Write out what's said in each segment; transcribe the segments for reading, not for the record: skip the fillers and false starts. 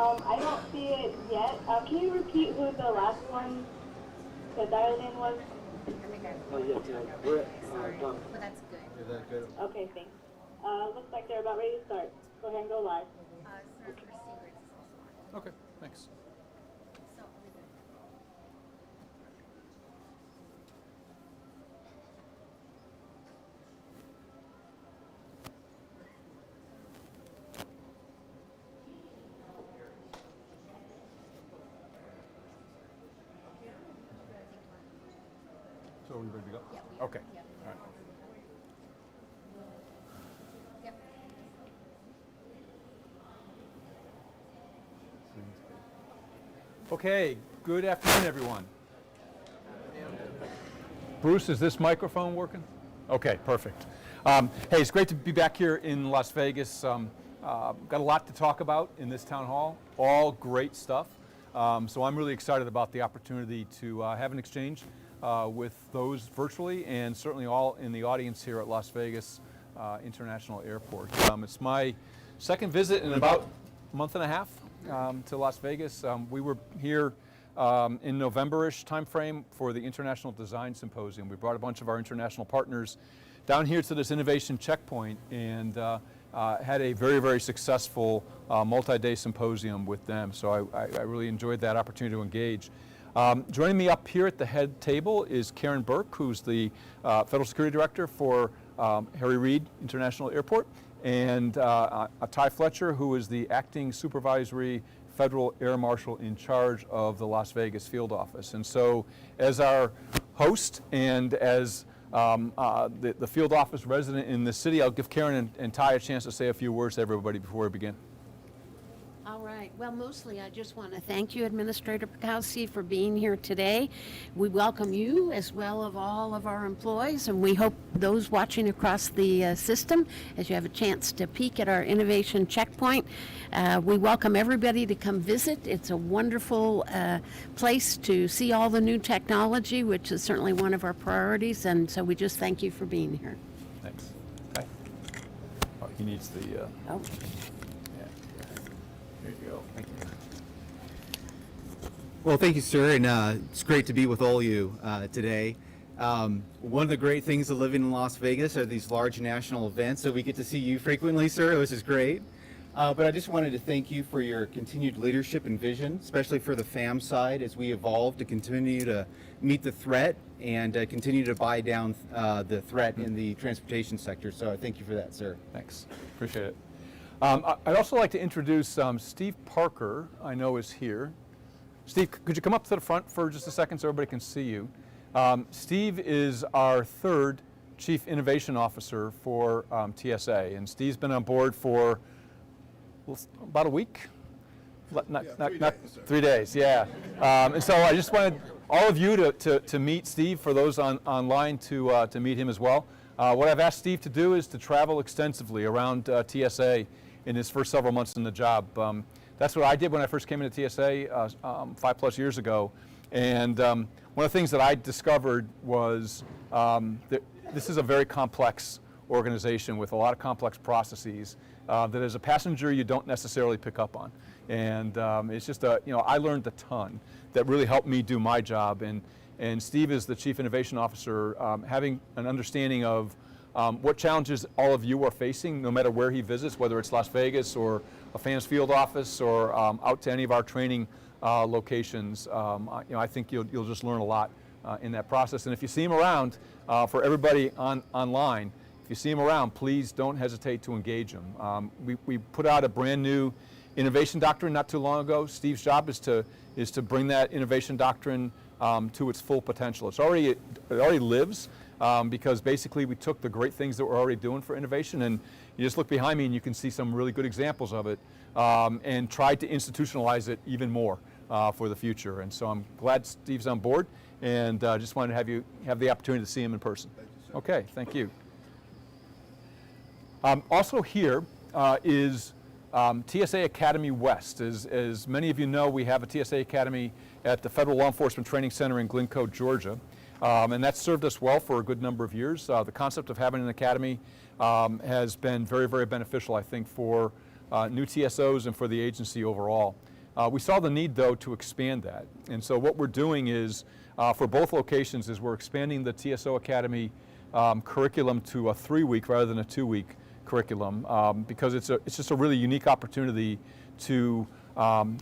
I don't see it yet. Can you repeat who the last one that dialed in was? We're done. But that's good. Is that good? Okay, thanks. Looks like they're about ready to start. Go ahead and go live. Senator Segrist is also on. Okay, thanks. So, we're good. So are we ready to go? Yeah, we are. Okay. Yeah. All right. Yep. Okay, good afternoon, everyone. Bruce, is this microphone working? Okay, perfect. Hey, it's great to be back here in Las Vegas. Got a lot to talk about in this town hall, all great stuff. So I'm really excited about the opportunity to have an exchange with those virtually and certainly all in the audience here at Las Vegas International Airport. It's my second visit in about a month and a half to Las Vegas. We were here in November-ish timeframe for the International Design Symposium. We brought a bunch of our international partners down here to this innovation checkpoint and had a very, very successful multi-day symposium with them. So I really enjoyed that opportunity to engage. Joining me up here at the head table is Karen Burke, who's the Federal Security Director for Harry Reid International Airport, and Ty Fletcher, who is the Acting Supervisory Federal Air Marshal in charge of the Las Vegas field office. And so as our host and as the field office resident in the city, I'll give Karen and Ty a chance to say a few words to everybody before we begin. All right. Well, mostly I just want to thank you, Administrator Pekoske, for being here today. We welcome you as well as all of our employees, and we hope those watching across the system, as you have a chance to peek at our innovation checkpoint. We welcome everybody to come visit. It's a wonderful place to see all the new technology, which is certainly one of our priorities, and so we just thank you for being here. Thanks. Ty? Oh, he needs the... Oh. There you go. Thank you. Well, thank you, sir, and it's great to be with all of you today. One of the great things of living in Las Vegas are these large national events, so we get to see you frequently, sir, which is great. But I just wanted to thank you for your continued leadership and vision, especially for the FAM side as we evolve to continue to meet the threat and continue to buy down the threat in the transportation sector. So I thank you for that, sir. Thanks. Appreciate it. I'd also like to introduce Steve Parker, I know is here. Steve, could you come up to the front for just a second so everybody can see you? Steve is our third Chief Innovation Officer for TSA, and Steve's been on board for about a week? Not 3 days, yeah. And so I just wanted all of you to meet Steve, for those online to meet him as well. What I've asked Steve to do is to travel extensively around TSA in his first several months in the job. That's what I did when I first came into TSA 5+ years ago. And one of the things that I discovered was that this is a very complex organization with a lot of complex processes that as a passenger you don't necessarily pick up on. And it's just I learned a ton that really helped me do my job. And Steve is the Chief Innovation Officer, having an understanding of what challenges all of you are facing, no matter where he visits, whether it's Las Vegas or a FAM's field office or out to any of our training locations. I think you'll just learn a lot in that process. And if you see him around, for everybody online, if you see him around, please don't hesitate to engage him. We put out a brand new innovation doctrine not too long ago. Steve's job is to bring that innovation doctrine to its full potential. It already lives because basically we took the great things that we're already doing for innovation, and you just look behind me and you can see some really good examples of it, and tried to institutionalize it even more for the future. And so I'm glad Steve's on board, and just wanted to have the opportunity to see him in person. Thank you, sir. Okay, thank you. Also here is TSA Academy West. As many of you know, we have a TSA Academy at the Federal Law Enforcement Training Center in Glencoe, Georgia. And that's served us well for a good number of years. The concept of having an academy has been very, very beneficial, I think, for new TSOs and for the agency overall. We saw the need, though, to expand that. And so what we're doing is, for both locations, is we're expanding the TSA Academy curriculum to a 3-week rather than a 2-week curriculum, because it's just a really unique opportunity to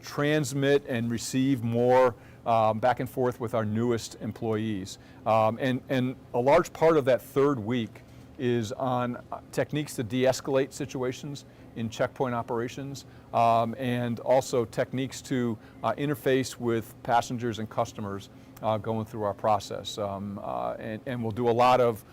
transmit and receive more back and forth with our newest employees. And a large part of that 3rd week is on techniques to de-escalate situations in checkpoint operations, and also techniques to interface with passengers and customers going through our process. And we'll do a lot of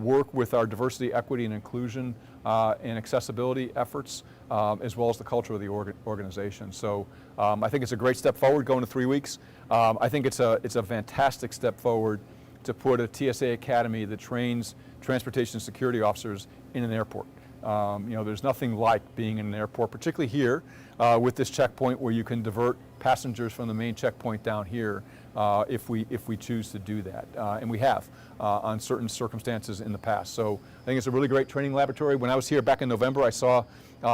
work with our diversity, equity, and inclusion and accessibility efforts, as well as the culture of the organization. So I think it's a great step forward going to 3 weeks. I think it's a fantastic step forward to put a TSA Academy that trains transportation security officers in an airport. There's nothing like being in an airport, particularly here with this checkpoint where you can divert passengers from the main checkpoint down here if we choose to do that, and we have on certain circumstances in the past. So I think it's a really great training laboratory. When I was here back in November, I saw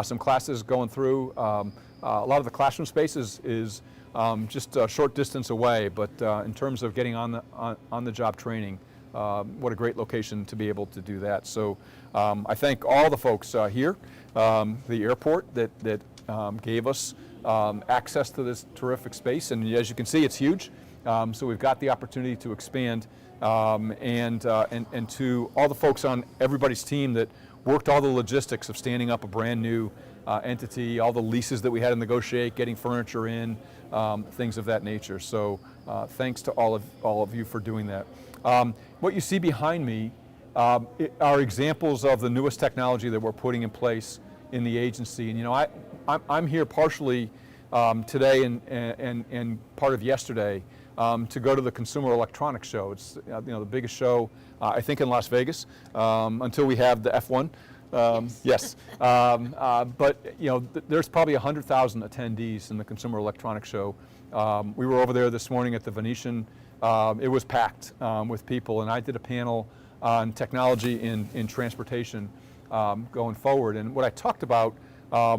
some classes going through. A lot of the classroom space is just a short distance away, but in terms of getting on the job training, what a great location to be able to do that. So I thank all the folks here, the airport that gave us access to this terrific space, and as you can see, it's huge. So we've got the opportunity to expand, and to all the folks on everybody's team that worked all the logistics of standing up a brand new entity, all the leases that we had to negotiate, getting furniture in, things of that nature. So thanks to all of you for doing that. What you see behind me are examples of the newest technology that we're putting in place in the agency. And I'm here partially today and part of yesterday to go to the Consumer Electronics Show. It's the biggest show I think in Las Vegas until we have the F1. Yes, but there's probably 100,000 attendees in the Consumer Electronics Show. We were over there this morning at the Venetian. It was packed with people, and I did a panel on technology in transportation going forward. And what I talked about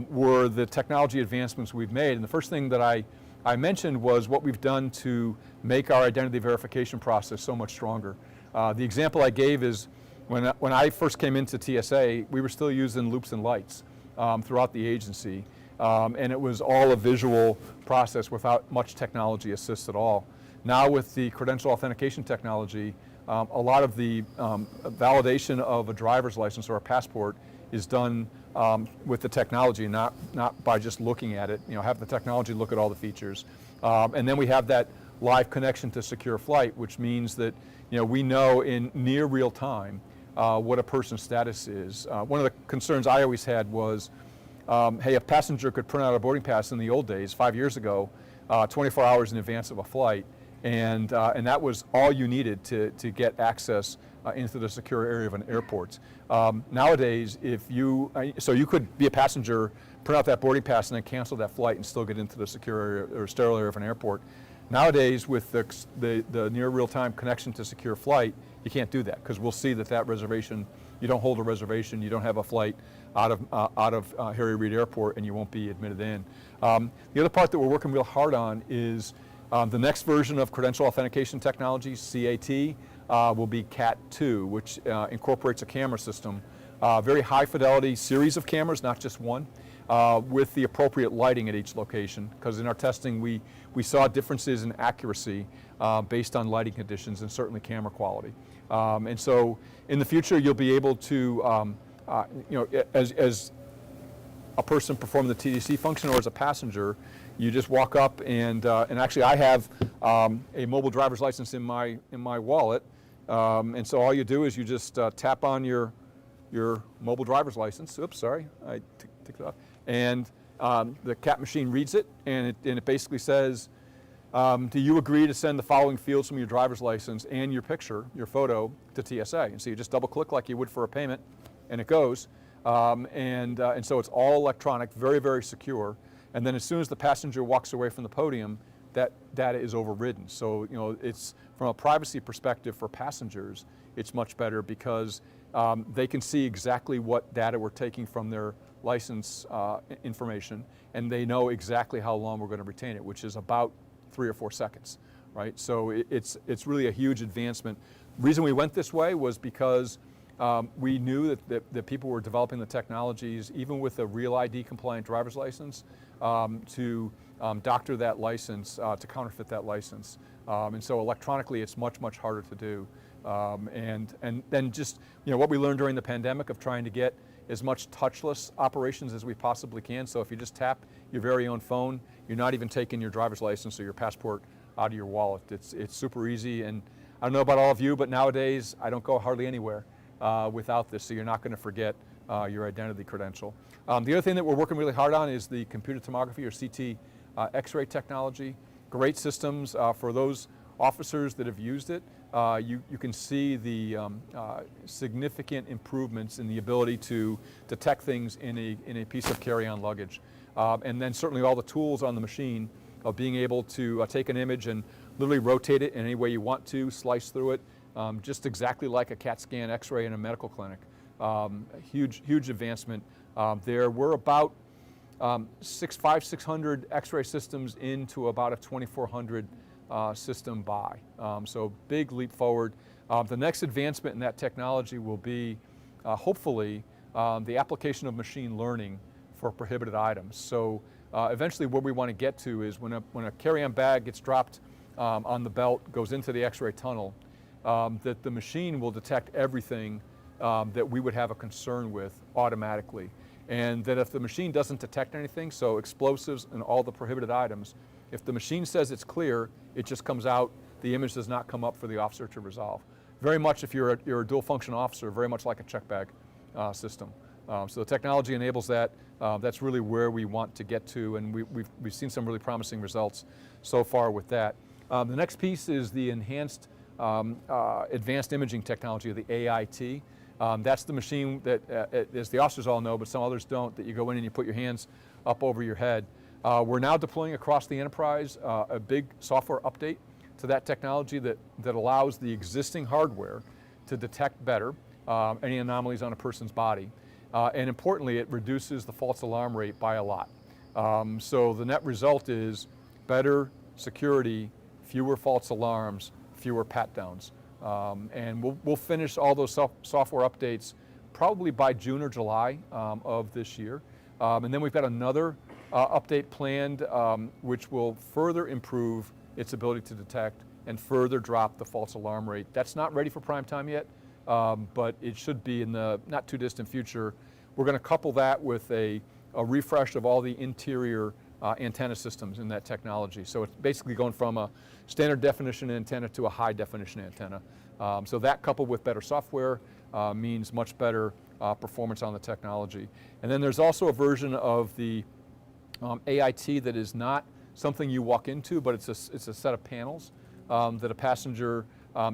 were the technology advancements we've made. And the first thing that I mentioned was what we've done to make our identity verification process so much stronger. The example I gave is when I first came into TSA, we were still using loops and lights throughout the agency. And it was all a visual process without much technology assist at all. Now with the credential authentication technology, a lot of the validation of a driver's license or a passport is done with the technology, not by just looking at it. Have the technology look at all the features. And then we have that live connection to secure flight, which means that we know in near real time what a person's status is. One of the concerns I always had was, hey, a passenger could print out a boarding pass in the old days, 5 years ago, 24 hours in advance of a flight, and that was all you needed to get access into the secure area of an airport. Nowadays, so you could be a passenger, print out that boarding pass, and then cancel that flight and still get into the secure area or sterile area of an airport. Nowadays, with the near real-time connection to secure flight, you can't do that because we'll see that reservation, you don't hold a reservation, you don't have a flight out of Harry Reid Airport, and you won't be admitted in. The other part that we're working real hard on is the next version of credential authentication technology, CAT, will be CAT2, which incorporates a camera system, very high fidelity series of cameras, not just one, with the appropriate lighting at each location, because in our testing we saw differences in accuracy based on lighting conditions and certainly camera quality. And so in the future you'll be able to, as a person performing the TDC function or as a passenger, you just walk up and actually I have a mobile driver's license in my wallet, and so all you do is you just tap on your mobile driver's license. Oops, sorry, I took it off. And the CAT machine reads it, and it basically says, do you agree to send the following fields from your driver's license and your picture, your photo, to TSA? And so you just double click like you would for a payment, and it goes. And so it's all electronic, very, very secure. And then as soon as the passenger walks away from the podium, that data is overridden. So it's from a privacy perspective for passengers, it's much better because they can see exactly what data we're taking from their license information, and they know exactly how long we're going to retain it, which is about 3 or 4 seconds, right? So it's really a huge advancement. The reason we went this way was because we knew that people were developing the technologies, even with a real ID compliant driver's license, to doctor that license, to counterfeit that license. And so electronically, it's much, much harder to do. And then just, what we learned during the pandemic of trying to get as much touchless operations as we possibly can. So if you just tap your very own phone, you're not even taking your driver's license or your passport out of your wallet. It's super easy. And I don't know about all of you, but nowadays I don't go hardly anywhere without this, so you're not going to forget your identity credential. The other thing that we're working really hard on is the computed tomography or CT X-ray technology. Great systems for those officers that have used it. You can see the significant improvements in the ability to detect things in a piece of carry-on luggage. And then certainly all the tools on the machine of being able to take an image and literally rotate it in any way you want to, slice through it, just exactly like a CAT scan X-ray in a medical clinic. Huge advancement there. We're about 600 X-ray systems into about a 2,400 system buy. So big leap forward. The next advancement in that technology will be, hopefully, the application of machine learning for prohibited items. So eventually where we want to get to is when a carry-on bag gets dropped on the belt, goes into the X-ray tunnel, that the machine will detect everything that we would have a concern with automatically. And that if the machine doesn't detect anything, so explosives and all the prohibited items, if the machine says it's clear, it just comes out, the image does not come up for the officer to resolve. Very much, if you're a dual function officer, very much like a check bag system. So the technology enables that. That's really where we want to get to, and we've seen some really promising results so far with that. The next piece is the enhanced advanced imaging technology, the AIT. That's the machine that, as the officers all know, but some others don't, that you go in and you put your hands up over your head. We're now deploying across the enterprise a big software update to that technology that allows the existing hardware to detect better any anomalies on a person's body. And importantly, it reduces the false alarm rate by a lot. So the net result is better security, fewer false alarms, fewer pat-downs. And we'll finish all those software updates probably by June or July of this year. And then we've got another update planned which will further improve its ability to detect and further drop the false alarm rate. That's not ready for prime time yet, but it should be in the not too distant future. We're going to couple that with a refresh of all the interior antenna systems in that technology. So it's basically going from a standard definition antenna to a high definition antenna. So that coupled with better software means much better performance on the technology. And then there's also a version of the AIT that is not something you walk into, but it's a set of panels that a passenger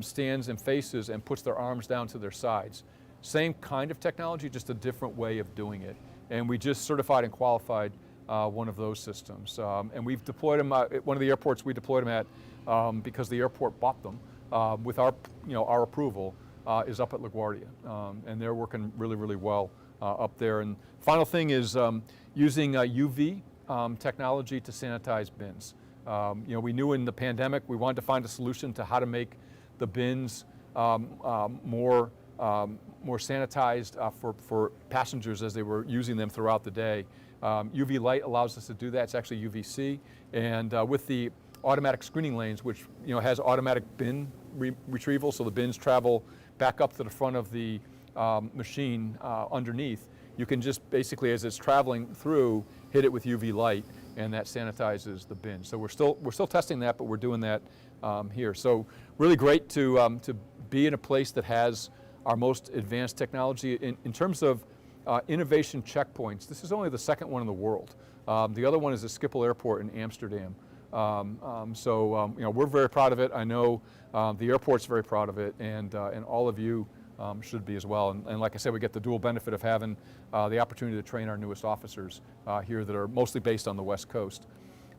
stands and faces and puts their arms down to their sides. Same kind of technology, just a different way of doing it. And we just certified and qualified one of those systems. And we've deployed them at one of the airports we deployed them at because the airport bought them with our approval is up at LaGuardia. And they're working really, really well up there. And final thing is using UV technology to sanitize bins. We knew in the pandemic we wanted to find a solution to how to make the bins more sanitized for passengers as they were using them throughout the day. UV light allows us to do that. It's actually UVC, and with the automatic screening lanes, which has automatic bin retrieval, so the bins travel back up to the front of the machine underneath. You can just basically, as it's traveling through, hit it with UV light, and that sanitizes the bin. So we're still testing that, but we're doing that here. So really great to be in a place that has our most advanced technology. In terms of innovation checkpoints, this is only the second one in the world. The other one is the Schiphol Airport in Amsterdam. We're very proud of it. I know the airport's very proud of it, and all of you should be as well. And like I said, we get the dual benefit of having the opportunity to train our newest officers here that are mostly based on the West Coast.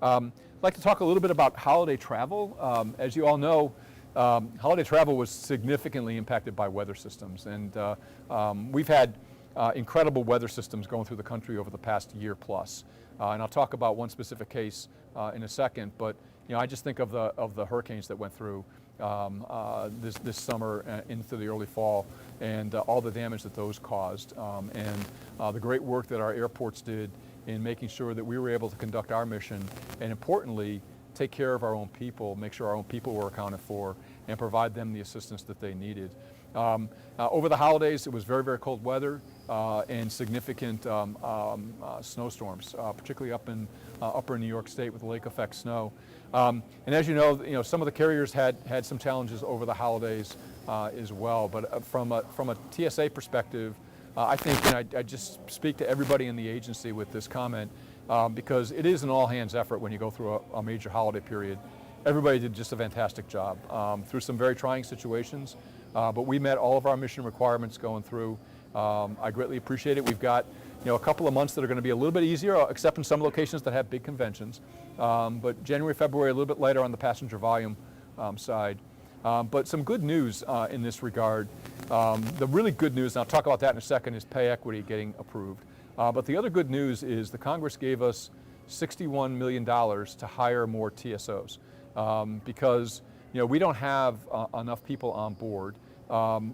I'd like to talk a little bit about holiday travel. As you all know, holiday travel was significantly impacted by weather systems, and we've had incredible weather systems going through the country over the past year plus. And I'll talk about one specific case in a second, but I just think of the hurricanes that went through this summer into the early fall, and all the damage that those caused, and the great work that our airports did in making sure that we were able to conduct our mission, and importantly, take care of our own people, make sure our own people were accounted for, and provide them the assistance that they needed. Over the holidays, it was very, very cold weather and significant snowstorms, particularly up in upper New York State with lake effect snow. And as you know, some of the carriers had some challenges over the holidays as well. But from a TSA perspective, I think, and I just speak to everybody in the agency with this comment, because it is an all-hands effort when you go through a major holiday period. Everybody did just a fantastic job through some very trying situations, but we met all of our mission requirements going through. I greatly appreciate it. We've got a couple of months that are going to be a little bit easier, except in some locations that have big conventions. But January, February, a little bit lighter on the passenger volume side. But some good news in this regard. The really good news, and I'll talk about that in a second, is pay equity getting approved. But the other good news is the Congress gave us $61 million to hire more TSOs because we don't have enough people on board.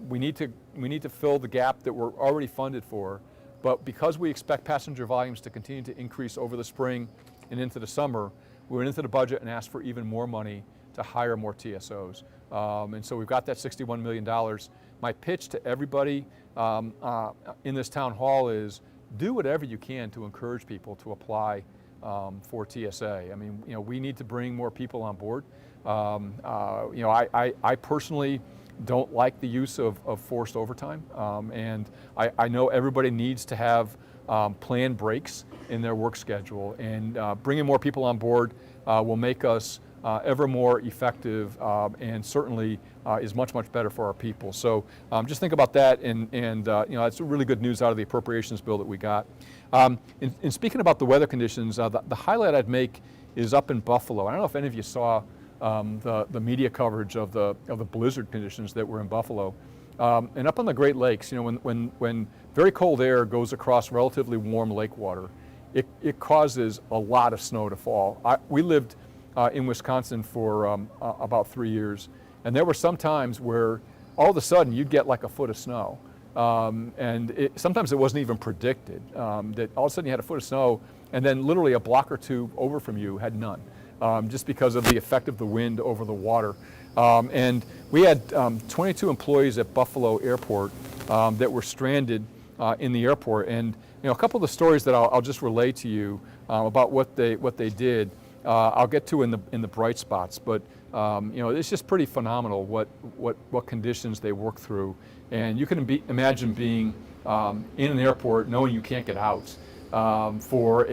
We need to fill the gap that we're already funded for, but because we expect passenger volumes to continue to increase over the spring and into the summer, we went into the budget and asked for even more money to hire more TSOs. And so we've got that $61 million. My pitch to everybody in this town hall is do whatever you can to encourage people to apply for TSA. I mean, we need to bring more people on board. I personally don't like the use of forced overtime, and I know everybody needs to have planned breaks in their work schedule, and bringing more people on board will make us ever more effective, and certainly is much, much better for our people. So just think about that, and it's really good news out of the appropriations bill that we got. In speaking about the weather conditions, the highlight I'd make is up in Buffalo. I don't know if any of you saw the media coverage of the blizzard conditions that were in Buffalo. And up on the Great Lakes, when very cold air goes across relatively warm lake water, it causes a lot of snow to fall. We lived in Wisconsin for about 3 years, and there were some times where all of a sudden you'd get like a foot of snow. And sometimes it wasn't even predicted, that all of a sudden you had a foot of snow, and then literally a block or two over from you had none. Just because of the effect of the wind over the water. And we had 22 employees at Buffalo Airport that were stranded in the airport. And a couple of the stories that I'll just relay to you about what they did, I'll get to in the bright spots. But it's just pretty phenomenal what conditions they work through. And you can imagine being in an airport knowing you can't get out. For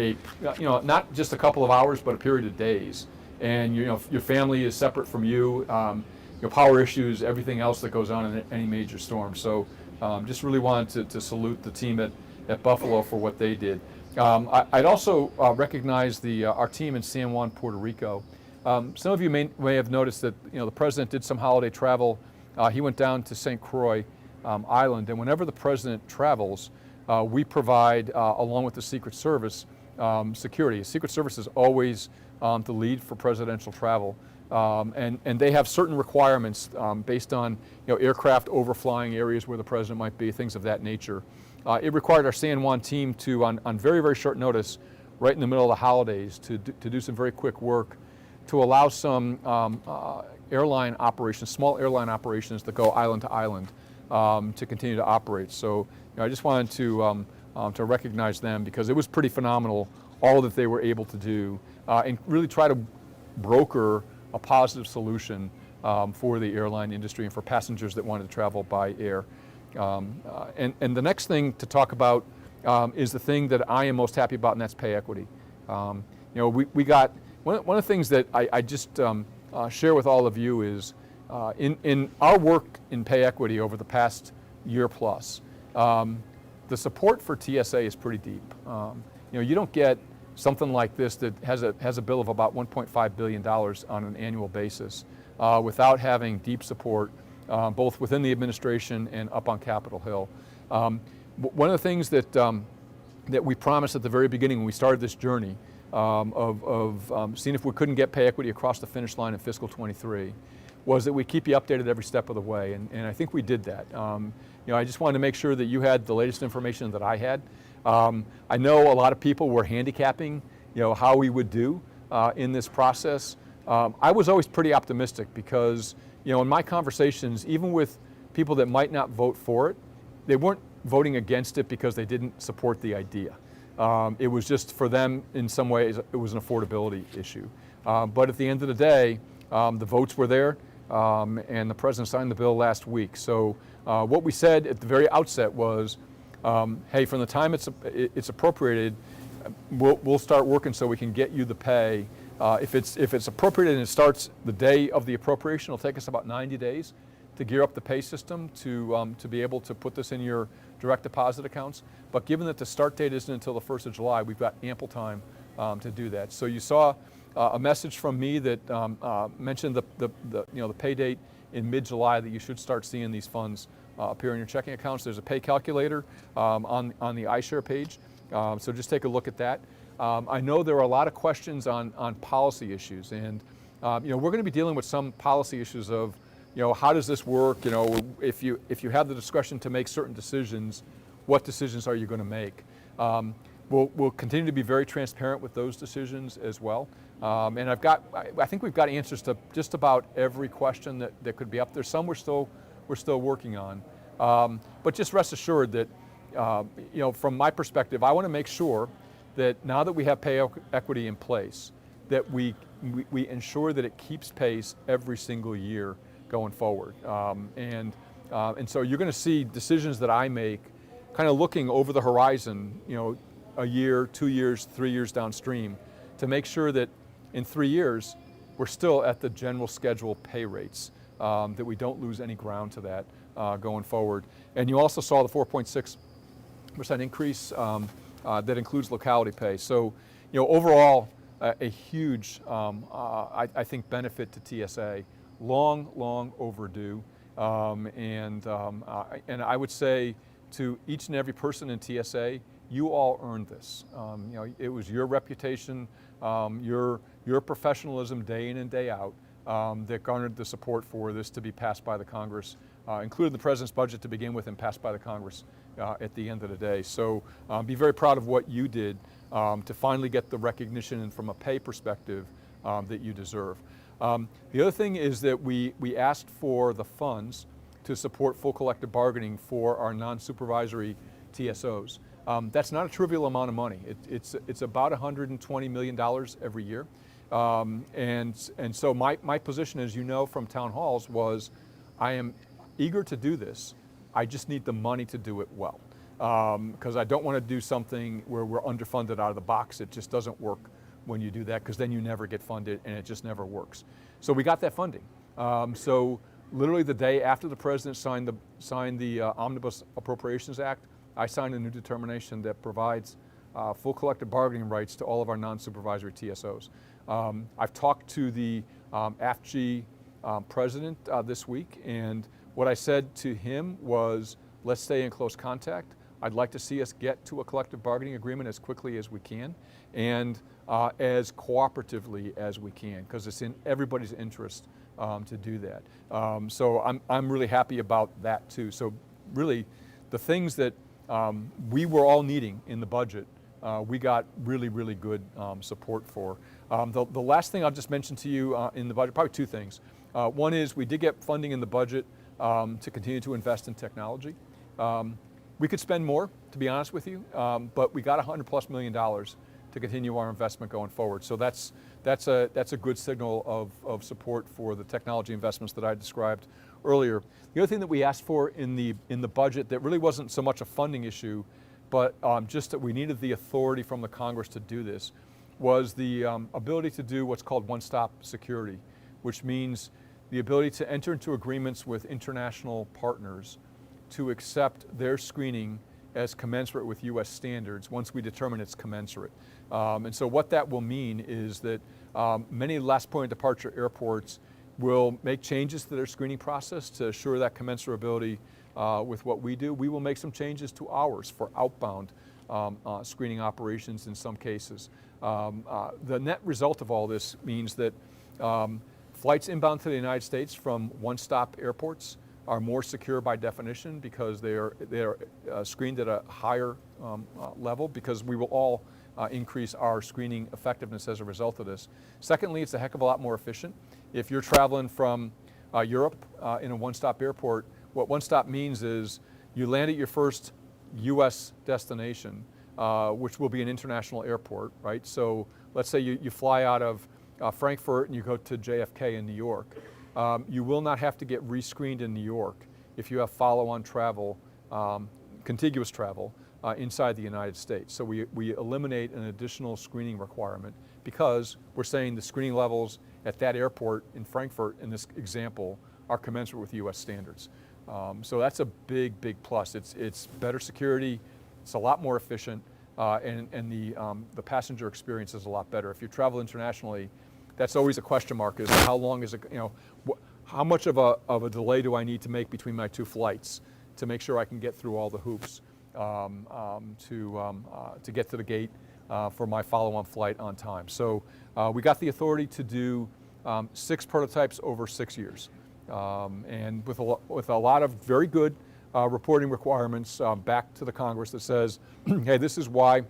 not just a couple of hours, but a period of days, and your family is separate from you, your power issues, everything else that goes on in any major storm. So, just really wanted to salute the team at Buffalo for what they did. I'd also recognize our team in San Juan, Puerto Rico. Some of you may have noticed that the president did some holiday travel. He went down to St. Croix Island, and whenever the president travels, we provide, along with the Secret Service, security. Secret Service is always the lead for presidential travel, and they have certain requirements based on aircraft overflying areas where the president might be, things of that nature. It required our San Juan team to, on very, very short notice, right in the middle of the holidays, to do some very quick work to allow some airline operations, small airline operations that go island to island to continue to operate. So I just wanted to recognize them because it was pretty phenomenal, all that they were able to do, and really try to broker a positive solution for the airline industry and for passengers that wanted to travel by air. And the next thing to talk about is the thing that I am most happy about, and that's pay equity. We got, one of the things that I just share with all of you is in our work in pay equity over the past year plus, the support for TSA is pretty deep. You don't get something like this that has a bill of about $1.5 billion on an annual basis without having deep support both within the administration and up on Capitol Hill. one of the things that, that we promised at the very beginning when we started this journey of seeing if we couldn't get pay equity across the finish line in fiscal 23 was that we keep you updated every step of the way, and I think we did that. I just wanted to make sure that you had the latest information that I had. I know a lot of people were handicapping, how we would do in this process. I was always pretty optimistic because, in my conversations, even with people that might not vote for it, they weren't voting against it because they didn't support the idea. It was just for them, in some ways, it was an affordability issue. But at the end of the day, the votes were there, and the president signed the bill last week. So what we said at the very outset was, hey, from the time it's appropriated, we'll start working so we can get you the pay. If it's appropriated and it starts the day of the appropriation, it'll take us about 90 days to gear up the pay system to be able to put this in your direct deposit accounts. But given that the start date isn't until the 1st of July, we've got ample time to do that. So you saw a message from me that mentioned the pay date in mid-July, that you should start seeing these funds appear in your checking accounts. There's a pay calculator on the iShare page, so just take a look at that. I know there are a lot of questions on policy issues, and we're going to be dealing with some policy issues of, how does this work? If you have the discretion to make certain decisions, what decisions are you going to make? We'll continue to be very transparent with those decisions as well. And I think we've got answers to just about every question that could be up there. Some we're still working on. But just rest assured that, from my perspective, I want to make sure that now that we have pay equity in place, that we ensure that it keeps pace every single year going forward. And so you're going to see decisions that I make kind of looking over the horizon, a year, 2 years, 3 years downstream, to make sure that in 3 years, we're still at the general schedule pay rates, that we don't lose any ground to that going forward. And you also saw the 4.6% increase that includes locality pay. So, overall, a huge, I think, benefit to TSA, long overdue. And I would say to each and every person in TSA, you all earned this. It was your reputation, your professionalism day in and day out that garnered the support for this to be passed by the Congress, including the President's budget to begin with and passed by the Congress at the end of the day. So be very proud of what you did to finally get the recognition and from a pay perspective that you deserve. The other thing is that we asked for the funds to support full collective bargaining for our non-supervisory TSOs. That's not a trivial amount of money. It's about $120 million every year. And so my position, as you know from town halls, was I am eager to do this. I just need the money to do it well. Because I don't want to do something where we're underfunded out of the box. It just doesn't work when you do that, because then you never get funded and it just never works. So we got that funding. So literally the day after the President signed the Omnibus Appropriations Act, I signed a new determination that provides full collective bargaining rights to all of our non-supervisory TSOs. I've talked to the AFG president this week, and what I said to him was, let's stay in close contact. I'd like to see us get to a collective bargaining agreement as quickly as we can, and as cooperatively as we can, because it's in everybody's interest to do that. So I'm really happy about that too. So really, the things that we were all needing in the budget, we got really good support for. The last thing I'll just mention to you in the budget, probably two things. One is we did get funding in the budget to continue to invest in technology. We could spend more, to be honest with you, but we got $100+ million to continue our investment going forward. So that's a good signal of support for the technology investments that I described earlier. The other thing that we asked for in the budget that really wasn't so much a funding issue, but just that we needed the authority from the Congress to do this, was the ability to do what's called one-stop security, which means the ability to enter into agreements with international partners to accept their screening as commensurate with U.S. standards once we determine it's commensurate. And so what that will mean is that many last point of departure airports will make changes to their screening process to assure that commensurability with what we do. We will make some changes to ours for outbound screening operations in some cases. The net result of all this means that flights inbound to the United States from one-stop airports are more secure by definition because they are screened at a higher level, because we will all increase our screening effectiveness as a result of this. Secondly, it's a heck of a lot more efficient. If you're traveling from Europe in a one-stop airport, what one-stop means is you land at your first U.S. destination, which will be an international airport, right? So let's say you fly out of Frankfurt and you go to JFK in New York. You will not have to get rescreened in New York if you have follow-on travel, contiguous travel, inside the United States. So we eliminate an additional screening requirement because we're saying the screening levels at that airport in Frankfurt, in this example, are commensurate with U.S. standards. So that's a big, big plus. It's better security, it's a lot more efficient, and the passenger experience is a lot better. If you travel internationally, that's always a question mark, is how long is it, how much of a delay do I need to make between my two flights to make sure I can get through all the hoops to get to the gate for my follow-on flight on time. So we got the authority to do 6 prototypes over 6 years, and with a lot of very good reporting requirements back to the Congress that says, hey, this is why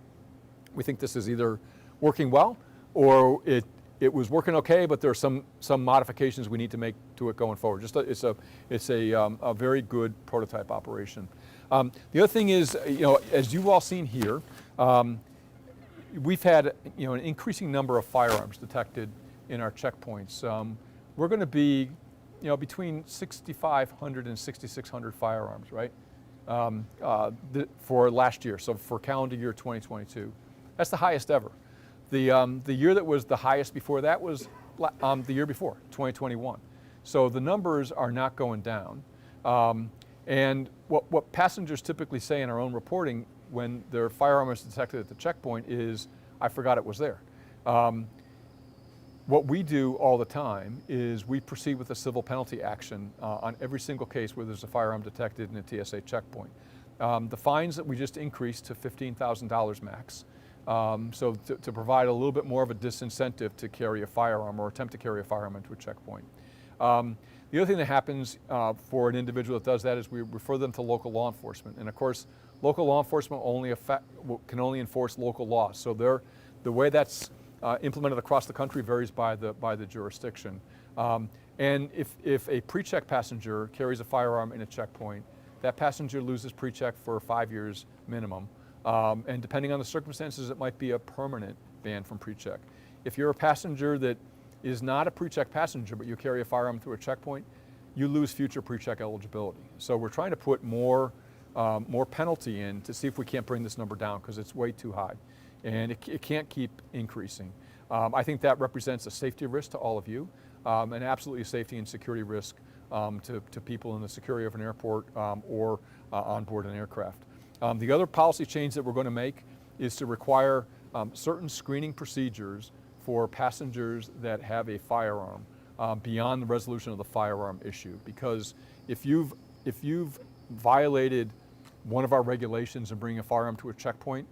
we think this is either working well or it was working okay, but there are some modifications we need to make to it going forward. It's a very good prototype operation. The other thing is, as you've all seen here, we've had an increasing number of firearms detected in our checkpoints. We're going to be between 6,500 and 6,600 firearms, right? For last year, so for calendar year 2022. That's the highest ever. The year that was the highest before that was the year before, 2021. So the numbers are not going down. And what passengers typically say in our own reporting when their firearm is detected at the checkpoint is, I forgot it was there. What we do all the time is we proceed with a civil penalty action on every single case where there's a firearm detected in a TSA checkpoint. The fines that we just increased to $15,000 max. So to provide a little bit more of a disincentive to carry a firearm or attempt to carry a firearm into a checkpoint. The other thing that happens for an individual that does that is we refer them to local law enforcement. And of course, local law enforcement can only enforce local laws. So the way that's implemented across the country varies by the jurisdiction. And if a pre-check passenger carries a firearm in a checkpoint, that passenger loses pre-check for 5 years minimum. And depending on the circumstances, it might be a permanent ban from pre-check. If you're a passenger that is not a pre-check passenger, but you carry a firearm through a checkpoint, you lose future pre-check eligibility. So we're trying to put more penalty in to see if we can't bring this number down, because it's way too high. And it can't keep increasing. I think that represents a safety risk to all of you, and absolutely a safety and security risk to people in the security of an airport or on board an aircraft. The other policy change that we're going to make is to require certain screening procedures for passengers that have a firearm beyond the resolution of the firearm issue. Because if you've violated one of our regulations in bringing a firearm to a checkpoint,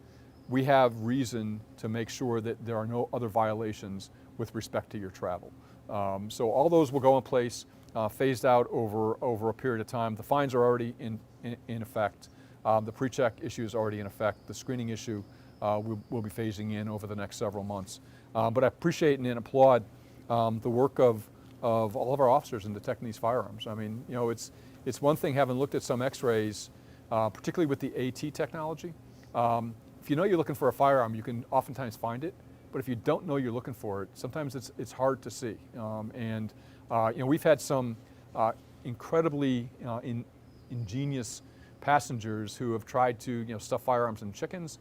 we have reason to make sure that there are no other violations with respect to your travel. So all those will go in place, phased out over a period of time. The fines are already in effect. The pre-check issue is already in effect. The screening issue we'll be phasing in over the next several months. But I appreciate and applaud the work of all of our officers in detecting these firearms. I mean, it's one thing having looked at some x-rays, particularly with the AT technology. If you know you're looking for a firearm, you can oftentimes find it. But if you don't know you're looking for it, sometimes it's hard to see. We've had some incredibly ingenious passengers who have tried to stuff firearms in chickens,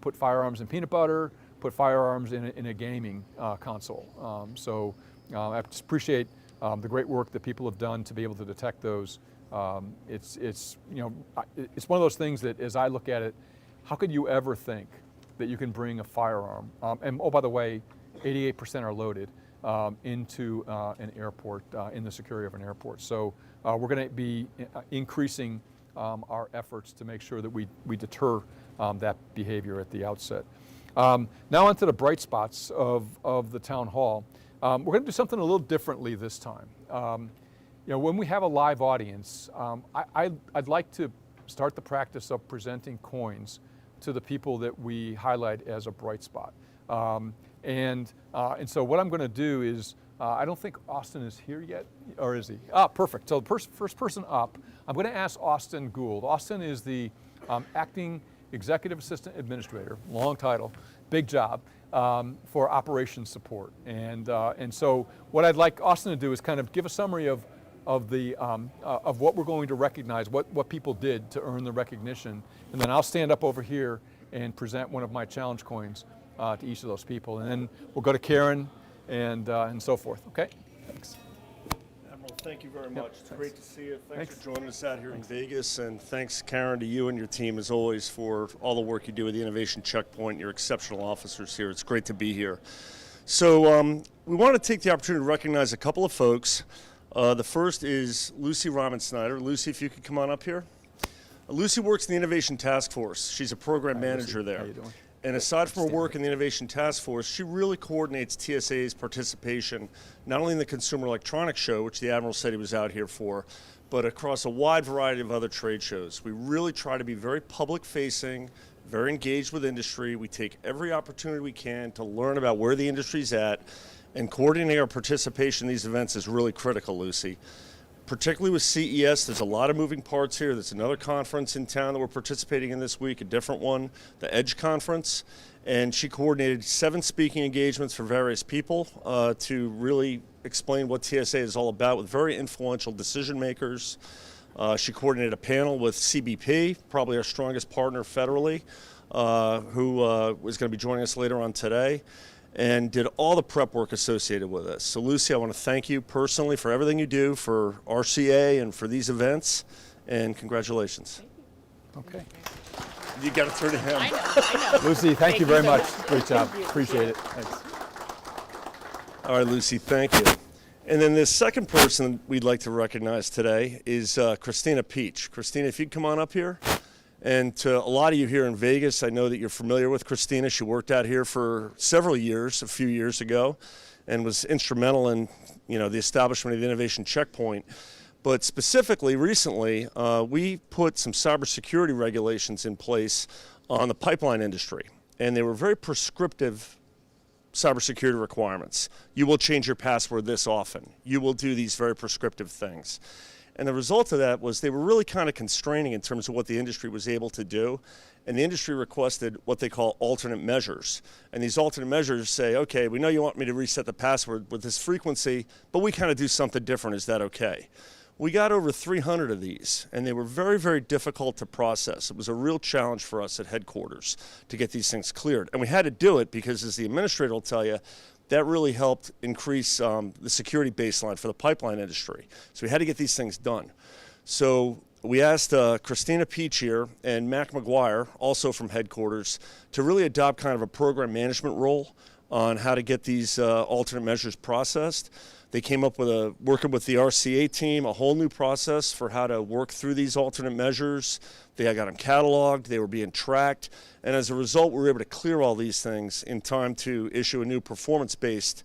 put firearms in peanut butter, put firearms in a gaming console. I just appreciate the great work that people have done to be able to detect those. It's one of those things that, as I look at it, how could you ever think that you can bring a firearm, and oh, by the way, 88% are loaded, into an airport, in the security of an airport. So we're going to be increasing our efforts to make sure that we deter that behavior at the outset. Now onto the bright spots of the town hall. We're going to do something a little differently this time. When we have a live audience, I'd like to start the practice of presenting coins to the people that we highlight as a bright spot. And so what I'm going to do is, I don't think Austin is here yet, or is he? Ah, perfect. So the first person up, I'm going to ask Austin Gould. Austin is the acting executive assistant administrator, long title, big job, for operations support. And so what I'd like Austin to do is kind of give a summary of what we're going to recognize, what people did to earn the recognition, and then I'll stand up over here and present one of my challenge coins to each of those people, and then we'll go to Karen and so forth. Okay? Thanks. Admiral, thank you very much. It's thanks. great to see you. Thanks for joining us out here in Vegas, and thanks, Karen, to you and your team as always for all the work you do with the Innovation Checkpoint. You're exceptional officers here. It's great to be here. So we want to take the opportunity to recognize a couple of folks. The first is Lucy Ryman-Snyder. Lucy, if you could come on up here. Lucy works in the Innovation Task Force. She's a program manager there. How you doing? And aside from her work in the Innovation Task Force, she really coordinates TSA's participation, not only in the Consumer Electronics Show, which the Admiral said he was out here for, but across a wide variety of other trade shows. We really try to be very public-facing, very engaged with industry. We take every opportunity we can to learn about where the industry's at, and coordinating our participation in these events is really critical, Lucy. Particularly with CES, there's a lot of moving parts here. There's another conference in town that we're participating in this week, a different one, the EDGE conference. And she coordinated 7 speaking engagements for various people to really explain what TSA is all about with very influential decision makers. She coordinated a panel with CBP, probably our strongest partner federally, who was going to be joining us later on today, and did all the prep work associated with this. So Lucy, I want to thank you personally for everything you do for RCA and for these events, and congratulations. Okay. You got to turn to him. I know. Lucy, thank you very much. Great job. Appreciate it. Thanks. All right, Lucy, thank you. And then the second person we'd like to recognize today is Christina Peach. Christina, if you'd come on up here. And to a lot of you here in Vegas, I know that you're familiar with Christina. She worked out here for several years, a few years ago, and was instrumental in, the establishment of the Innovation Checkpoint. But specifically, recently, we put some cybersecurity regulations in place on the pipeline industry, and they were very prescriptive cybersecurity requirements. You will change your password this often. You will do these very prescriptive things. And the result of that was they were really kind of constraining in terms of what the industry was able to do. And the industry requested what they call alternate measures. And these alternate measures say, okay, we know you want me to reset the password with this frequency, but we kind of do something different. Is that okay? We got over 300 of these, and they were very, very difficult to process. It was a real challenge for us at headquarters to get these things cleared. And we had to do it because, as the administrator will tell you, that really helped increase the security baseline for the pipeline industry. So we had to get these things done. So we asked Christina Peach here and Mac McGuire, also from headquarters, to really adopt kind of a program management role on how to get these alternate measures processed. They came up with working with the RCA team, a whole new process for how to work through these alternate measures. They got them cataloged, they were being tracked, and as a result, we were able to clear all these things in time to issue a new performance-based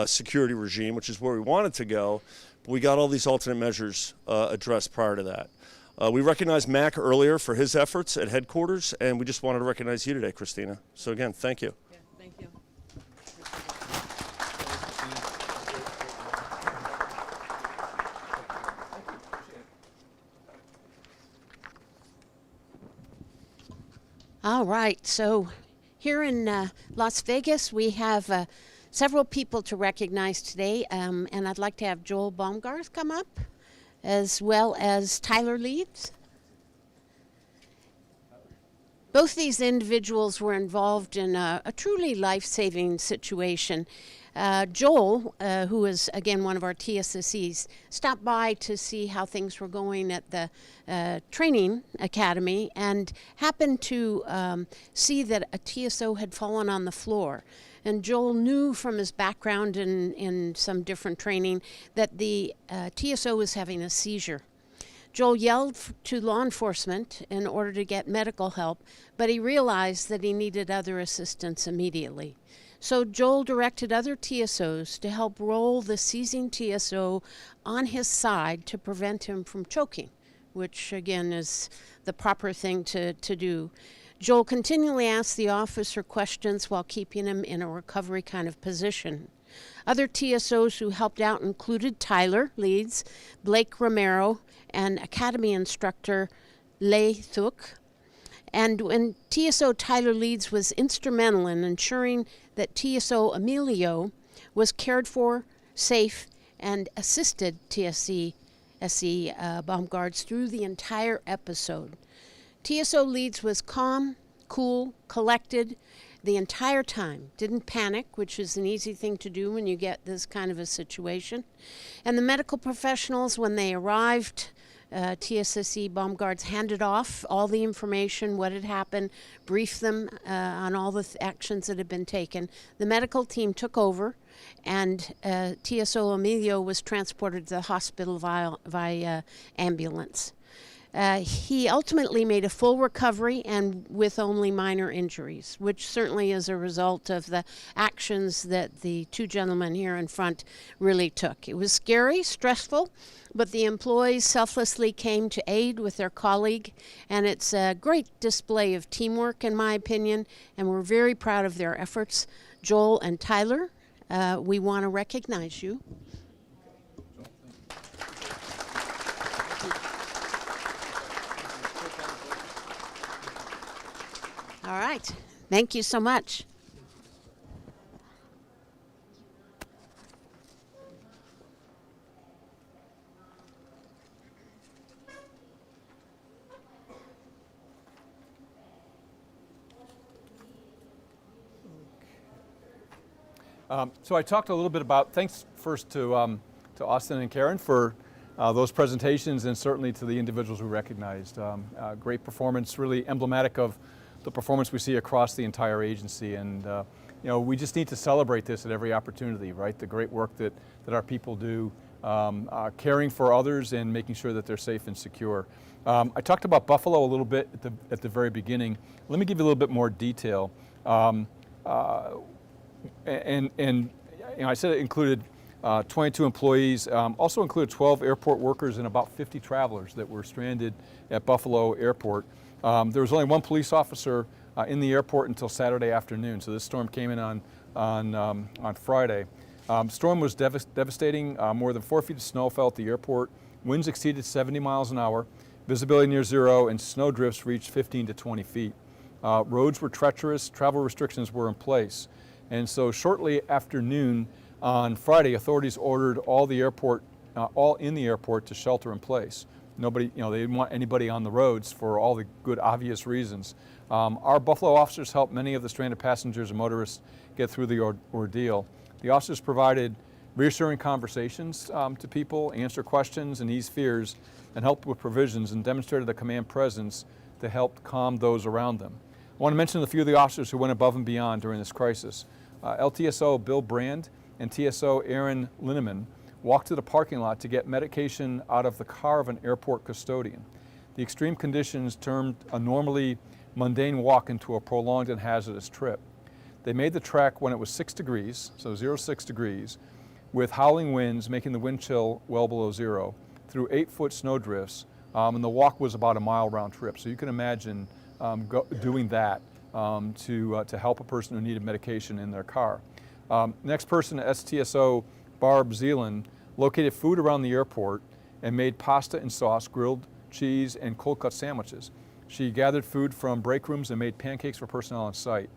security regime, which is where we wanted to go, but we got all these alternate measures addressed prior to that. We recognized Mac earlier for his efforts at headquarters, and we just wanted to recognize you today, Christina. So again, thank you. Yeah, thank you. All right, so here in Las Vegas, we have several people to recognize today, and I'd like to have Joel Baumgarth come up, as well as Tyler Leeds. Both these individuals were involved in a truly life-saving situation. Joel, who is, again, one of our TSAs, stopped by to see how things were going at the training academy and happened to see that a TSO had fallen on the floor. And Joel knew from his background in some different training that the TSO was having a seizure. Joel yelled to law enforcement in order to get medical help, but he realized that he needed other assistance immediately. So Joel directed other TSOs to help roll the seizing TSO on his side to prevent him from choking, which again is the proper thing to do. Joel continually asked the officer questions while keeping him in a recovery kind of position. Other TSOs who helped out included Tyler Leeds, Blake Romero, and Academy instructor Lei Thuk. And when TSO Tyler Leeds was instrumental in ensuring that TSO Emilio was cared for, safe, and assisted TSC bomb guards through the entire episode. TSO Leeds was calm, cool, collected the entire time. Didn't panic, which is an easy thing to do when you get this kind of a situation. And the medical professionals, when they arrived, TSSE bomb guards handed off all the information, what had happened, briefed them on all the actions that had been taken. The medical team took over, and TSO Emilio was transported to the hospital via ambulance. He ultimately made a full recovery and with only minor injuries, which certainly is a result of the actions that the two gentlemen here in front really took. It was scary, stressful, but the employees selflessly came to aid with their colleague, and it's a great display of teamwork, in my opinion, and we're very proud of their efforts. Joel and Tyler, we want to recognize you. All right. Thank you so much. So I talked a little bit about, thanks first to Austin and Karen for those presentations, and certainly to the individuals who recognized. Great performance, really emblematic of the performance we see across the entire agency. And we just need to celebrate this at every opportunity, right? The great work that our people do, caring for others and making sure that they're safe and secure. I talked about Buffalo a little bit at the very beginning. Let me give you a little bit more detail. I said it included 22 employees, also included 12 airport workers and about 50 travelers that were stranded at Buffalo Airport. There was only one police officer in the airport until Saturday afternoon, so this storm came in on Friday. Storm was devastating. More than 4 feet of snow fell at the airport. Winds exceeded 70 miles an hour. Visibility near zero, and snow drifts reached 15 to 20 feet. Roads were treacherous. Travel restrictions were in place. And so shortly after noon on Friday, authorities ordered all in the airport to shelter in place. Nobody, they didn't want anybody on the roads for all the good obvious reasons. Our Buffalo officers helped many of the stranded passengers and motorists get through the ordeal. The officers provided reassuring conversations to people, answered questions and eased fears, and helped with provisions, and demonstrated a command presence to help calm those around them. I want to mention a few of the officers who went above and beyond during this crisis. LTSO Bill Brand and TSO Aaron Linneman walked to the parking lot to get medication out of the car of an airport custodian. The extreme conditions turned a normally mundane walk into a prolonged and hazardous trip. They made the trek when it was 6 degrees, so 6 degrees, with howling winds making the wind chill well below zero, through 8-foot snow drifts, and the walk was about a mile round trip. So you can imagine doing that to help a person who needed medication in their car. Next person, STSO Barb Zeeland, located food around the airport and made pasta and sauce, grilled cheese, and cold cut sandwiches. She gathered food from break rooms and made pancakes for personnel on site.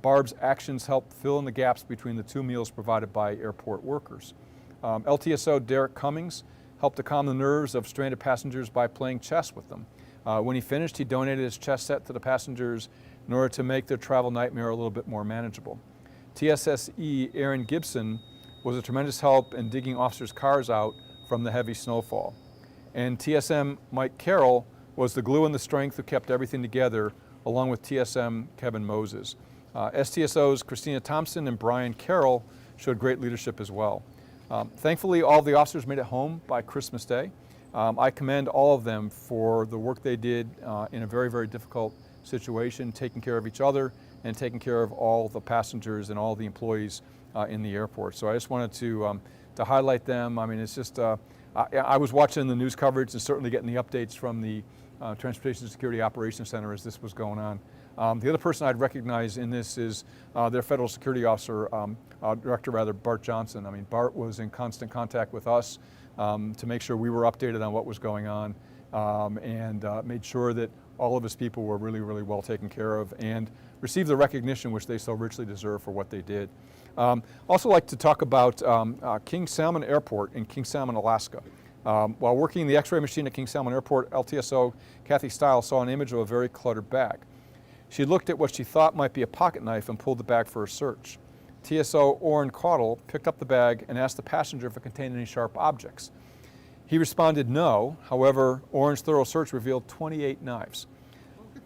Barb's actions helped fill in the gaps between the 2 meals provided by airport workers. LTSO Derek Cummings helped to calm the nerves of stranded passengers by playing chess with them. When he finished, he donated his chess set to the passengers in order to make their travel nightmare a little bit more manageable. TSSE Aaron Gibson was a tremendous help in digging officers' cars out from the heavy snowfall. And TSM Mike Carroll was the glue and the strength who kept everything together, along with TSM Kevin Moses. STSOs Christina Thompson and Brian Carroll showed great leadership as well. Thankfully, all the officers made it home by Christmas Day. I commend all of them for the work they did in a very, very difficult situation, taking care of each other and taking care of all the passengers and all the employees in the airport. So I just wanted to highlight them. I mean, it's just, I was watching the news coverage and certainly getting the updates from the Transportation Security Operations Center as this was going on. The other person I'd recognize in this is their Federal Security Officer, Director Bart Johnson. I mean, Bart was in constant contact with us to make sure we were updated on what was going on and made sure that all of his people were really, really well taken care of and received the recognition which they so richly deserve for what they did. Also like to talk about King Salmon Airport in King Salmon, Alaska. While working the X-ray machine at King Salmon Airport, LTSO Kathy Stiles saw an image of a very cluttered bag. She looked at what she thought might be a pocket knife and pulled the bag for a search. TSO Orrin Caudle picked up the bag and asked the passenger if it contained any sharp objects. He responded no. However, Orrin's thorough search revealed 28 knives.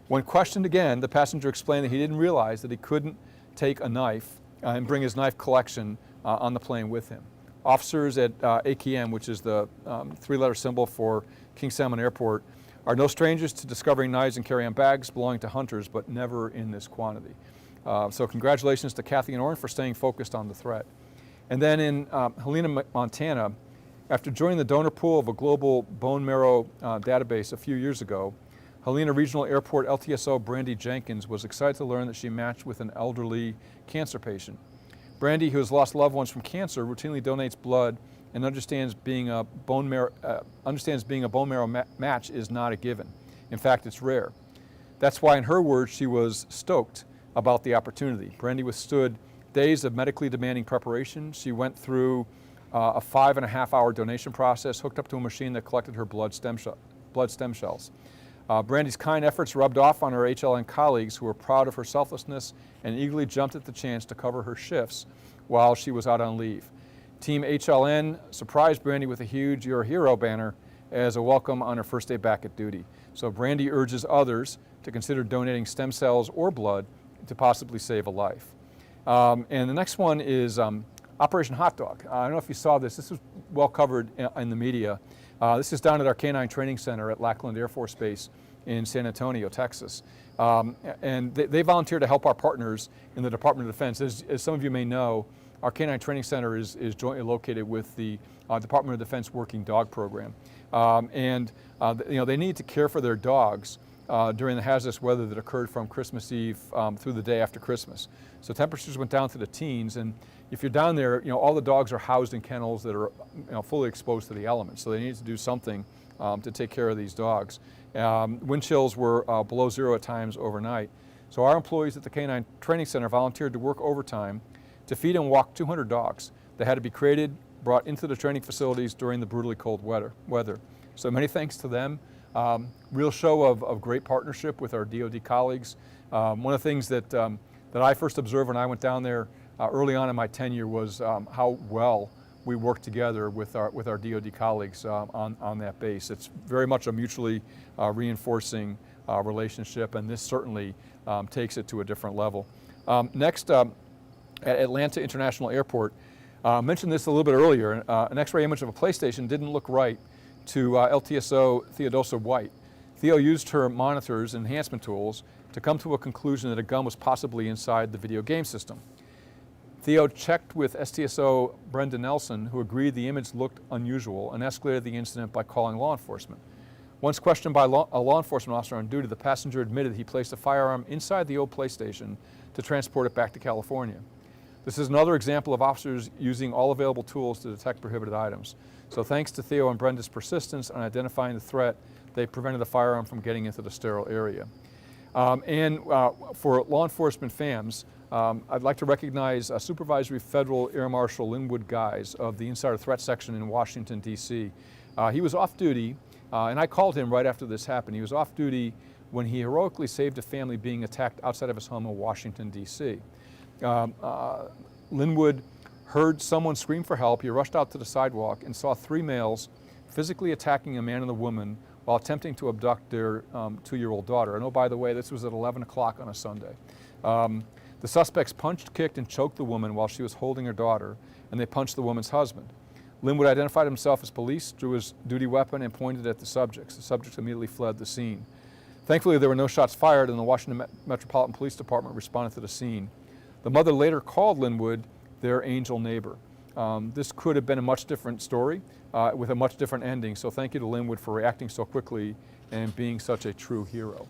When questioned again, the passenger explained that he didn't realize that he couldn't take a knife and bring his knife collection on the plane with him. Officers at AKM, which is the three-letter symbol for King Salmon Airport, are no strangers to discovering knives and carry-on bags belonging to hunters, but never in this quantity. So congratulations to Kathy and Orrin for staying focused on the threat. And then in Helena, Montana, after joining the donor pool of a global bone marrow database a few years ago, Helena Regional Airport LTSO Brandy Jenkins was excited to learn that she matched with an elderly cancer patient. Brandy, who has lost loved ones from cancer, routinely donates blood and understands being a bone marrow match is not a given. In fact, it's rare. That's why, in her words, she was stoked about the opportunity. Brandy withstood days of medically demanding preparation. She went through a 5.5-hour donation process, hooked up to a machine that collected her blood stem cells. Brandy's kind efforts rubbed off on her HLN colleagues, who were proud of her selflessness and eagerly jumped at the chance to cover her shifts while she was out on leave. Team HLN surprised Brandy with a huge "You're a Hero" banner as a welcome on her first day back at duty. So Brandy urges others to consider donating stem cells or blood to possibly save a life. And the next one is Operation Hot Dog. I don't know if you saw this. This was well covered in the media. This is down at our Canine Training Center at Lackland Air Force Base in San Antonio, Texas. And they volunteer to help our partners in the Department of Defense. As some of you may know, our Canine Training Center is jointly located with the Department of Defense Working Dog Program. They need to care for their dogs during the hazardous weather that occurred from Christmas Eve through the day after Christmas. So temperatures went down to the teens, and if you're down there, all the dogs are housed in kennels that are fully exposed to the elements. So they need to do something to take care of these dogs. Wind chills were below zero at times overnight. So our employees at the Canine Training Center volunteered to work overtime to feed and walk 200 dogs that had to be crated, brought into the training facilities during the brutally cold weather. So many thanks to them. Real show of great partnership with our DoD colleagues. One of the things that I first observed when I went down there early on in my tenure was how well we work together with our DoD colleagues on that base. It's very much a mutually reinforcing relationship, and this certainly takes it to a different level. Next, at Atlanta International Airport, mentioned this a little bit earlier, an X-ray image of a PlayStation didn't look right to LTSO Theodosa White. Theo used her monitors and enhancement tools to come to a conclusion that a gun was possibly inside the video game system. Theo checked with STSO Brenda Nelson, who agreed the image looked unusual and escalated the incident by calling law enforcement. Once questioned by a law enforcement officer on duty, the passenger admitted he placed a firearm inside the old PlayStation to transport it back to California. This is another example of officers using all available tools to detect prohibited items. So thanks to Theo and Brenda's persistence on identifying the threat, they prevented the firearm from getting into the sterile area. For law enforcement FAMs, I'd like to recognize Supervisory Federal Air Marshal Linwood Guys of the Insider Threat Section in Washington, D.C. He was off duty, and I called him right after this happened. He was off duty when he heroically saved a family being attacked outside of his home in Washington, D.C. Linwood heard someone scream for help. He rushed out to the sidewalk and saw 3 males physically attacking a man and a woman while attempting to abduct their 2-year-old daughter. And oh, by the way, this was at 11 o'clock on a Sunday. The suspects punched, kicked, and choked the woman while she was holding her daughter, and they punched the woman's husband. Linwood identified himself as police, drew his duty weapon, and pointed at the subjects. The subjects immediately fled the scene. Thankfully, there were no shots fired, and the Washington Metropolitan Police Department responded to the scene. The mother later called Linwood their angel neighbor. This could have been a much different story with a much different ending, so thank you to Linwood for reacting so quickly and being such a true hero.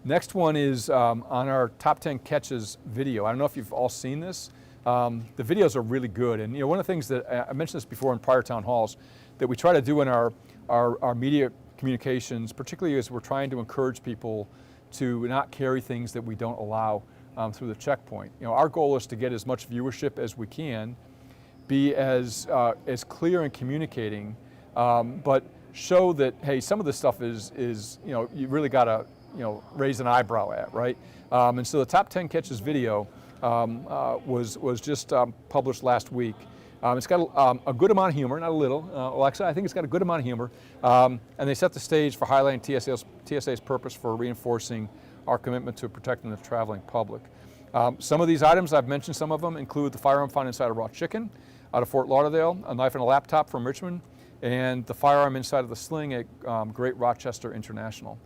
Next one is on our top 10 catches video. I don't know if you've all seen this. The videos are really good, and one of the things that I mentioned this before in prior town halls that we try to do in our media communications, particularly as we're trying to encourage people to not carry things that we don't allow through the checkpoint. Our goal is to get as much viewership as we can, be as clear in communicating, but show that, hey, some of this stuff is you really got to raise an eyebrow at, right? And so the top 10 catches video was just published last week. It's got a good amount of humor, not a little. Alexa, I think it's got a good amount of humor. And they set the stage for highlighting TSA's purpose for reinforcing our commitment to protecting the traveling public. Some of these items, I've mentioned some of them, include the firearm found inside a raw chicken out of Fort Lauderdale, a knife and a laptop from Richmond, and the firearm inside of the sling at Great Rochester International.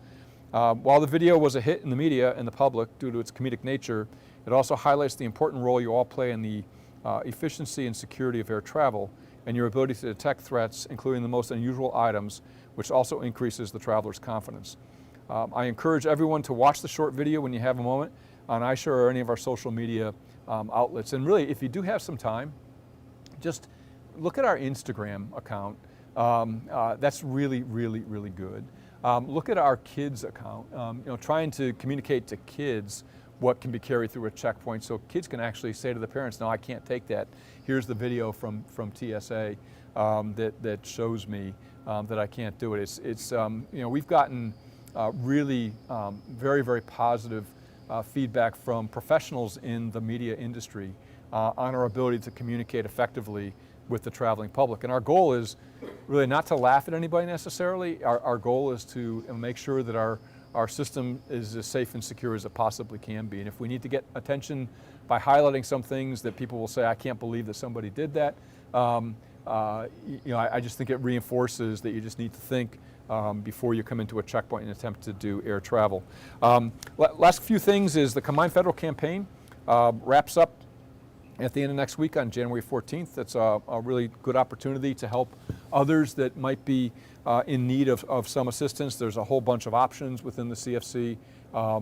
While the video was a hit in the media and the public due to its comedic nature, it also highlights the important role you all play in the efficiency and security of air travel and your ability to detect threats, including the most unusual items, which also increases the traveler's confidence. I encourage everyone to watch the short video when you have a moment on iShare or any of our social media outlets. And really, if you do have some time, just look at our Instagram account. That's really, really, really good. Look at our kids account. Trying to communicate to kids what can be carried through a checkpoint, so kids can actually say to the parents, "No, I can't take that. Here's the video from TSA that shows me that I can't do it." We've gotten really very, very positive feedback from professionals in the media industry on our ability to communicate effectively with the traveling public. And our goal is really not to laugh at anybody necessarily. Our goal is to make sure that our system is as safe and secure as it possibly can be. And if we need to get attention by highlighting some things that people will say, "I can't believe that somebody did that," I just think it reinforces that you just need to think before you come into a checkpoint and attempt to do air travel. Last few things is the Combined Federal Campaign wraps up at the end of next week on January 14th. That's a really good opportunity to help others that might be in need of some assistance. There's a whole bunch of options within the CFC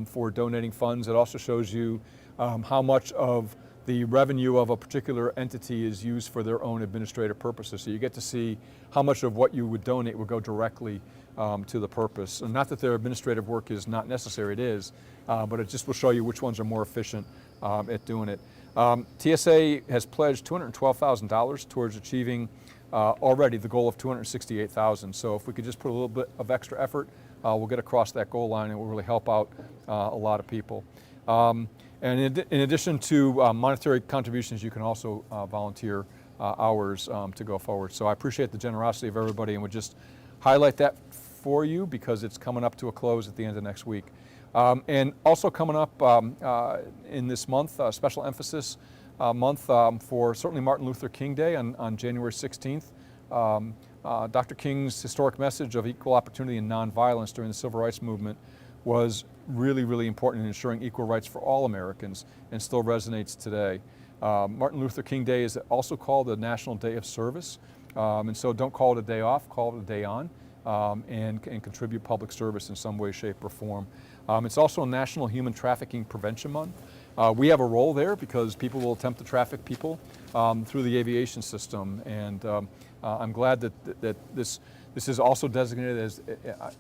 for donating funds. It also shows you how much of the revenue of a particular entity is used for their own administrative purposes. So you get to see how much of what you would donate would go directly to the purpose. And not that their administrative work is not necessary, it is, but it just will show you which ones are more efficient at doing it. TSA has pledged $212,000 towards achieving already the goal of $268,000. So if we could just put a little bit of extra effort, we'll get across that goal line and it will really help out a lot of people. And in addition to monetary contributions, you can also volunteer hours to go forward. So I appreciate the generosity of everybody and would just highlight that for you because it's coming up to a close at the end of next week. And also coming up in this month, special emphasis month for certainly Martin Luther King Day on January 16th. Dr. King's historic message of equal opportunity and nonviolence during the Civil Rights Movement was really, really important in ensuring equal rights for all Americans and still resonates today. Martin Luther King Day is also called the National Day of Service. And so don't call it a day off, call it a day on and contribute public service in some way, shape, or form. It's also a National Human Trafficking Prevention Month. We have a role there because people will attempt to traffic people through the aviation system. And I'm glad that this is also designated as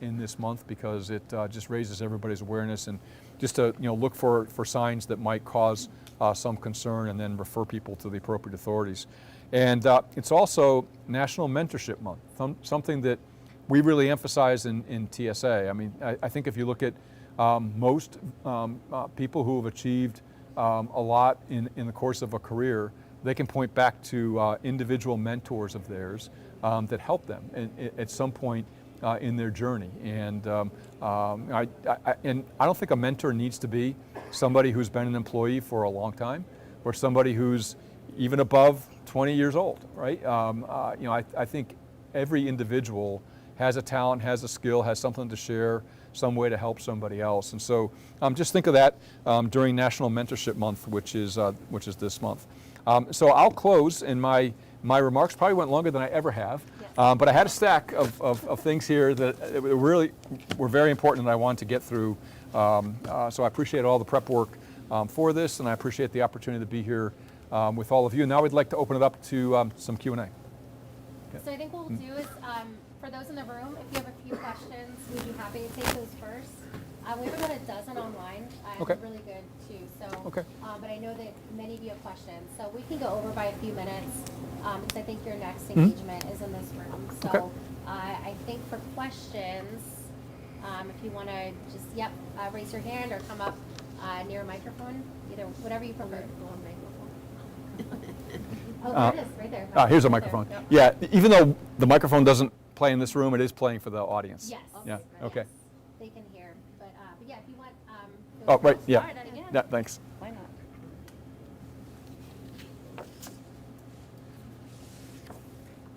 in this month because it just raises everybody's awareness and just to look for signs that might cause some concern and then refer people to the appropriate authorities. And it's also National Mentorship Month, something that we really emphasize in TSA. I mean, I think if you look at most people who have achieved a lot in the course of a career, they can point back to individual mentors of theirs that help them at some point in their journey. And I don't think a mentor needs to be somebody who's been an employee for a long time or somebody who's even above 20 years old, right? You know, I think every individual has a talent, has a skill, has something to share, some way to help somebody else. And so just think of that during National Mentorship Month, which is this month. So I'll close, and my remarks probably went longer than I ever have, but I had a stack of things here that really were very important that I wanted to get through. So I appreciate all the prep work for this, and I appreciate the opportunity to be here with all of you. Now we'd like to open it up to some Q&A. So I think what we'll do is, for those in the room, if you have a few questions, we'd be happy to take those first. We have about a dozen online. Okay. Really good too. So, Okay. but I know that many of you have questions, so we can go over by a few minutes because I think your next engagement is in this room. So Okay. I think for questions, if you want to just raise your hand or come up near a microphone, either whatever you prefer. Oh, there it is, right there. Here's a Right microphone. there. Yeah, even though the microphone doesn't play in this room, it is playing for the audience. Yes. Yeah, okay. Yes, they can hear. But yeah, if you want. Oh, right, yeah. Start it again. Yeah, thanks. Why not?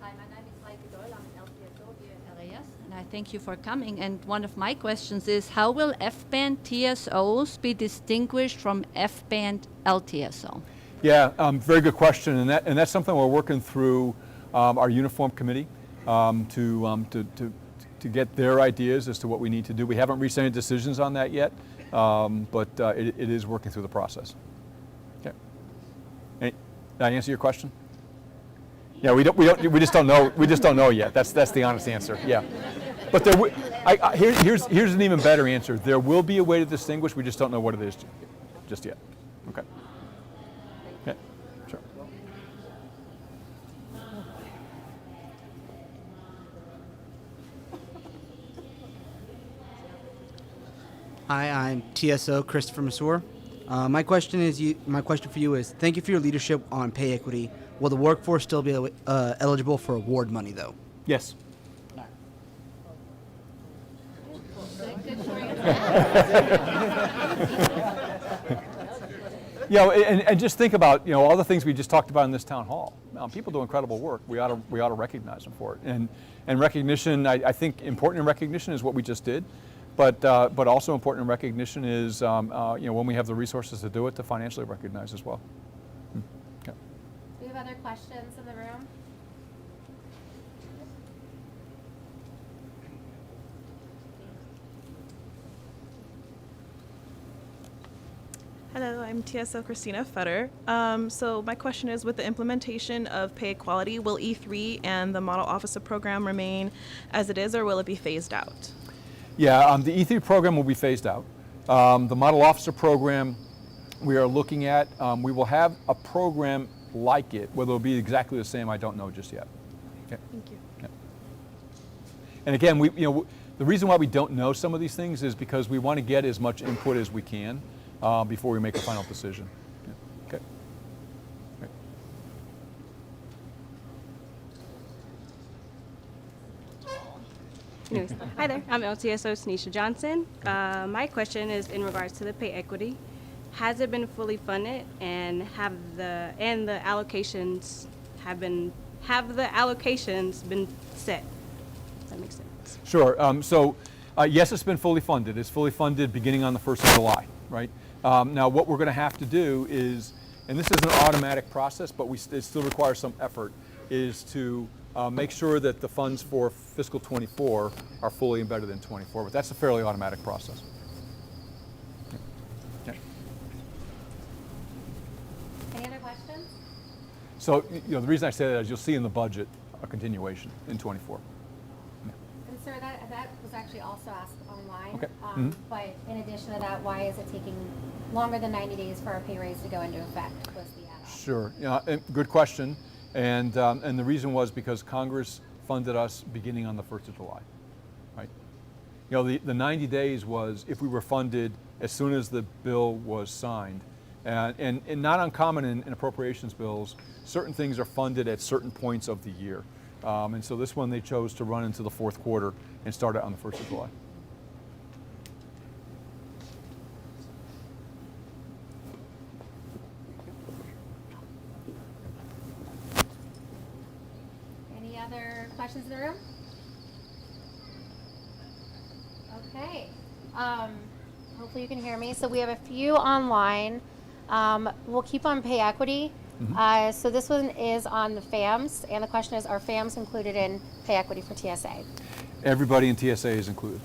Hi, my name is Heike Doyle. I'm an LTSO here in LAS, and I thank you for coming. And one of my questions is, how will F-band TSOs be distinguished from F-band LTSO? Yeah, very good question, and that's something we're working through our uniform committee to get their ideas as to what we need to do. We haven't reached any decisions on that yet, but it is working through the process. Okay. Did I answer your question? Yeah, we just don't know. We just don't know yet. That's the honest answer. Yeah, but here's an even better answer. There will be a way to distinguish. We just don't know what it is just yet. Okay. Okay. Sure. Hi, I'm TSO Christopher Masur. My question for you is: thank you for your leadership on pay equity. Will the workforce still be eligible for award money, though? Yes. You know, and just think about, you know, all the things we just talked about in this town hall. People do incredible work. We ought to recognize them for it. And recognition, I think important in recognition is what we just did, but also important in recognition is you know, when we have the resources to do it, to financially recognize as well. Okay. Do we have other questions in the room? Hello, I'm TSO Christina Fetter. So my question is, with the implementation of pay equality, will E3 and the Model Officer Program remain as it is, or will it be phased out? Yeah, the E3 program will be phased out. The Model Officer Program we are looking at, we will have a program like it. Whether it'll be exactly the same, I don't know just yet. Okay. Thank you. Yeah. And again, the reason why we don't know some of these things is because we want to get as much input as we can before we make a final decision. Yeah. Okay. Right. Anyways, hi there, I'm LTSO Tanisha Johnson. My question is in regards to the pay equity. Has it been fully funded, and have the allocations been set? Does that make sense? Sure. Yes, it's been fully funded. It's fully funded beginning on the 1st of July, right? Now, what we're going to have to do is, and this is an automatic process, but it still requires some effort, is to make sure that the funds for fiscal 24 are fully embedded in 24. But that's a fairly automatic process. Okay. Any other questions? So, the reason I say that is you'll see in the budget a continuation in 24. And sir, that was actually also asked online. Okay. But in addition to that, why is it taking longer than 90 days for our pay raise to go into effect? Was the add-on. Sure. Good question. And the reason was because Congress funded us beginning on the 1st of July, right? The 90 days was if we were funded as soon as the bill was signed. And not uncommon in appropriations bills, certain things are funded at certain points of the year. And so this one they chose to run into the 4th quarter and start it on the 1st of July. questions in the room? Okay. Hopefully you can hear me. So we have a few online. We'll keep on pay equity. So this one is on the FAMs, and the question is, are FAMs included in pay equity for TSA? Everybody in TSA is included,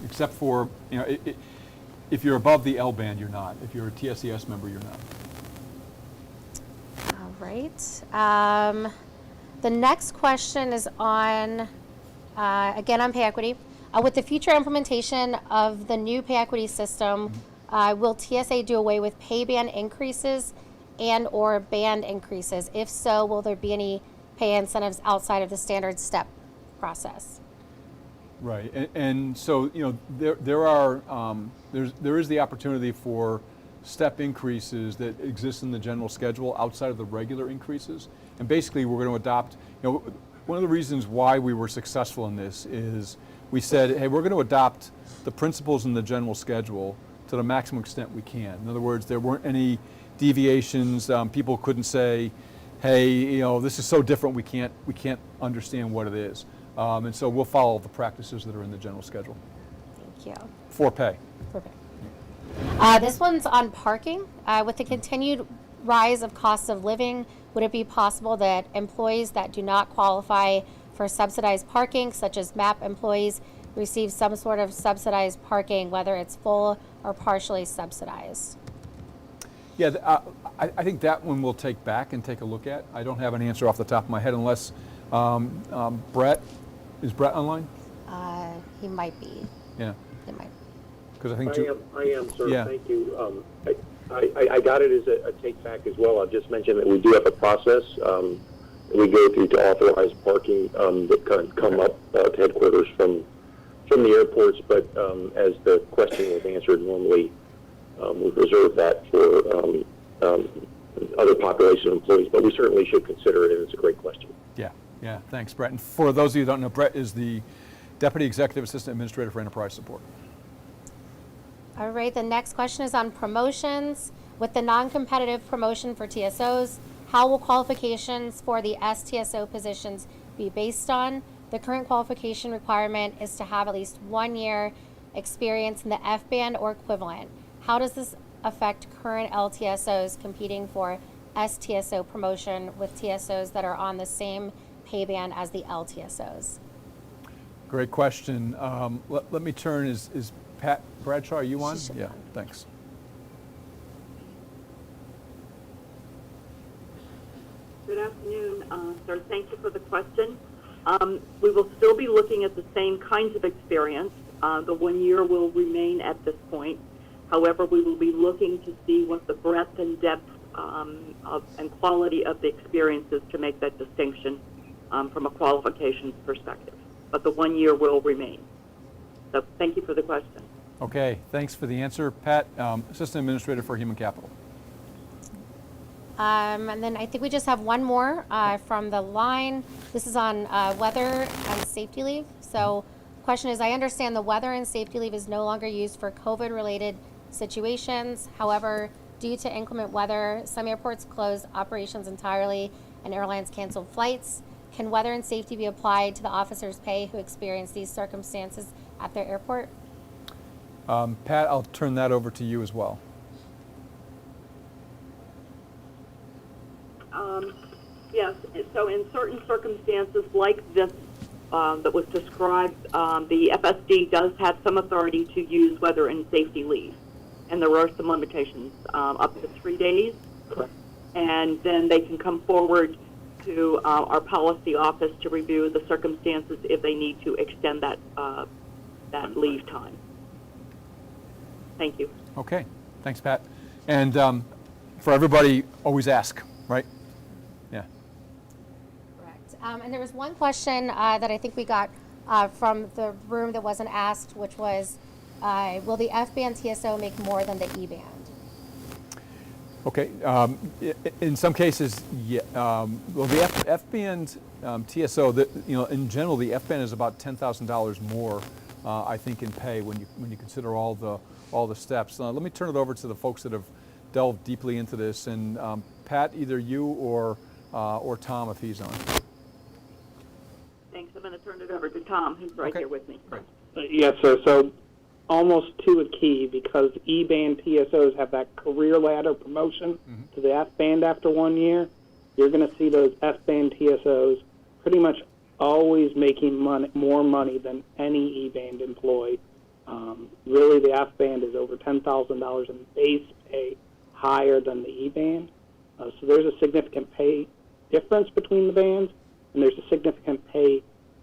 except for, if you're above the L band, you're not. If you're a TSES member, you're not. All right. The next question is on, again, on pay equity. With the future implementation of the new pay equity system, will TSA do away with pay band increases and or band increases? If so, will there be any pay incentives outside of the standard step process? Right, and so there is the opportunity for step increases that exist in the general schedule outside of the regular increases, and basically we're going to adopt. One of the reasons why we were successful in this is we said, hey, we're going to adopt the principles in the general schedule to the maximum extent we can. In other words, there weren't any deviations. People couldn't say, hey, this is so different we can't understand what it is. And so we'll follow the practices that are in the general schedule. Thank you. For pay. For pay. This one's on parking. With the continued rise of costs of living, would it be possible that employees that do not qualify for subsidized parking, such as MAP employees, receive some sort of subsidized parking, whether it's full or partially subsidized? Yeah, I think that one we'll take back and take a look at. I don't have an answer off the top of my head unless Brett, is Brett online? He might be. Yeah. He might. Because I think I am, sir. Yeah. Thank you. I got it as a take back as well. I'll just mention that we do have a process we go through to authorize parking that can come up to headquarters from the airports. But as the question was answered, normally we reserve that for other population employees. But we certainly should consider it, and it's a great question. Yeah, thanks, Brett. And for those of you who don't know, Brett is the Deputy Executive Assistant Administrator for Enterprise Support. All right, the next question is on promotions. With the non-competitive promotion for TSOs, how will qualifications for the STSO positions be based on? The current qualification requirement is to have at least 1 year experience in the F band or equivalent. How does this affect current LTSOs competing for STSO promotion with TSOs that are on the same pay band as the LTSOs? Great question. Let me turn, is Pat Bradshaw, are you on? Yeah, thanks. Good afternoon, sir. Thank you for the question. We will still be looking at the same kinds of experience. The 1 year will remain at this point. However, we will be looking to see what the breadth and depth and quality of the experience is to make that distinction from a qualifications perspective. But the 1 year will remain. So thank you for the question. Okay, thanks for the answer. Pat, Assistant Administrator for Human Capital. And then I think we just have one more from the line. This is on weather and safety leave. So the question is, I understand the weather and safety leave is no longer used for COVID-related situations. However, due to inclement weather, some airports closed operations entirely and airlines canceled flights. Can weather and safety be applied to the officers' pay who experience these circumstances at their airport? Pat, I'll turn that over to you as well. Yes, so in certain circumstances like this that was described, the FSD does have some authority to use weather and safety leave. And there are some limitations, up to 3 days. Correct. And then they can come forward to our policy office to review the circumstances if they need to extend that leave time. Thank you. Okay, thanks, Pat. And for everybody, always ask, right? Yeah. Correct. And there was one question that I think we got from the room that wasn't asked, which was, will the F-band TSO make more than the E-band? Okay, in some cases, yeah. Well, the F-band TSO, in general, the F-band is about $10,000 more, I think, in pay when you consider all the steps. Let me turn it over to the folks that have delved deeply into this, and Pat, either you or Tom, if he's on. to turn it over to Tom, who's right here with me. Yes, sir. So almost to a key, because E-band TSOs have that career ladder promotion to the F-band after 1 year. You're going to see those F-band TSOs pretty much always making more money than any E-band employee. Really, the F-band is over $10,000 in base pay, higher than the E-band. So there's a significant pay difference between the bands, and there's a significant pay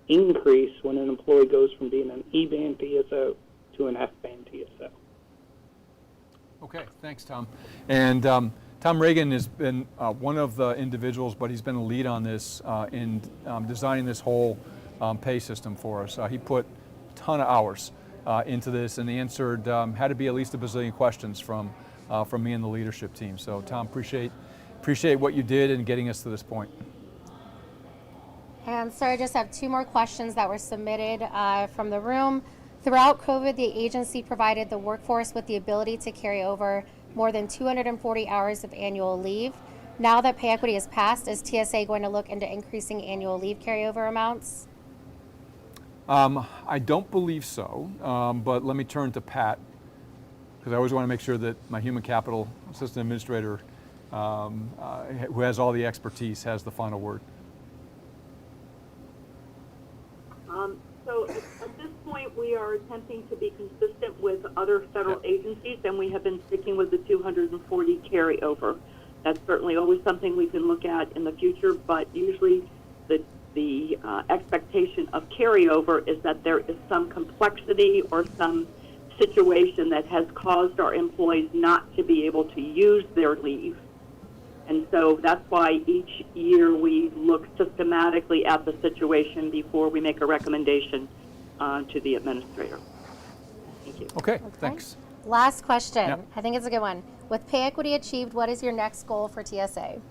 increase when an employee goes from being an E-band TSO to an F-band TSO. Okay, thanks, Tom. And Tom Reagan has been one of the individuals, but he's been a lead on this in designing this whole pay system for us. He put a ton of hours into this and answered, had to be at least a bazillion questions from me and the leadership team. So Tom, appreciate what you did in getting us to this point. And sir, I just have 2 more questions that were submitted from the room. Throughout COVID, the agency provided the workforce with the ability to carry over more than 240 hours of annual leave. Now that pay equity is passed, is TSA going to look into increasing annual leave carryover amounts? I don't believe so, but let me turn to Pat, because I always want to make sure that my human capital assistant administrator, who has all the expertise, has the final word. So at this point, we are attempting to be consistent with other federal agencies, and we have been sticking with the 240 carryover. That's certainly always something we can look at in the future, but usually the expectation of carryover is that there is some complexity or some situation that has caused our employees not to be able to use their leave. And so that's why each year we look systematically at the situation before we make a recommendation to the administrator. Thank you. Okay, thanks. Last question. Yep. I think it's a good one. With pay equity achieved, what is your next goal for TSA?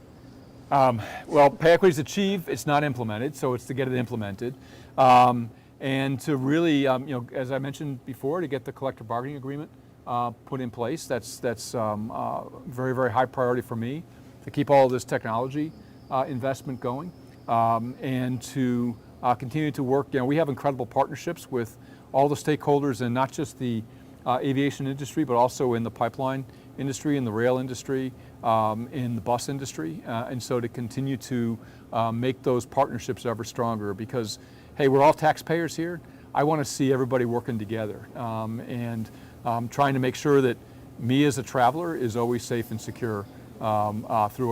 Well, pay equity is achieved, it's not implemented, so it's to get it implemented. And to really, as I mentioned before, to get the collective bargaining agreement put in place. That's very, very high priority for me, to keep all of this technology investment going, and to continue to work. We have incredible partnerships with all the stakeholders, and not just the aviation industry, but also in the pipeline industry, in the rail industry, in the bus industry, and so to continue to make those partnerships ever stronger, because, hey, we're all taxpayers here. I want to see everybody working together, and trying to make sure that me as a traveler is always safe and secure through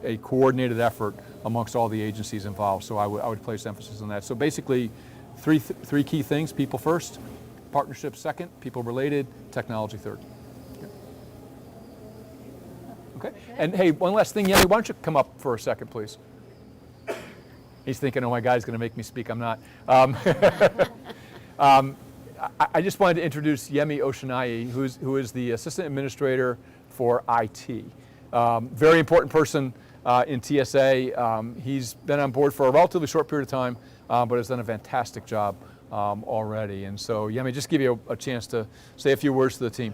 a coordinated effort amongst all the agencies involved. So I would place emphasis on that. So basically, three key things: people first, partnership second, people related, technology third. Okay. And hey, one last thing, Yemi, why don't you come up for a second, please? He's thinking, oh my God, he's going to make me speak. I'm not. I just wanted to introduce Yemi Oshinayi, who is the assistant administrator for IT. Very important person in TSA. He's been on board for a relatively short period of time, but has done a fantastic job already. And so, Yemi, just give you a chance to say a few words to the team.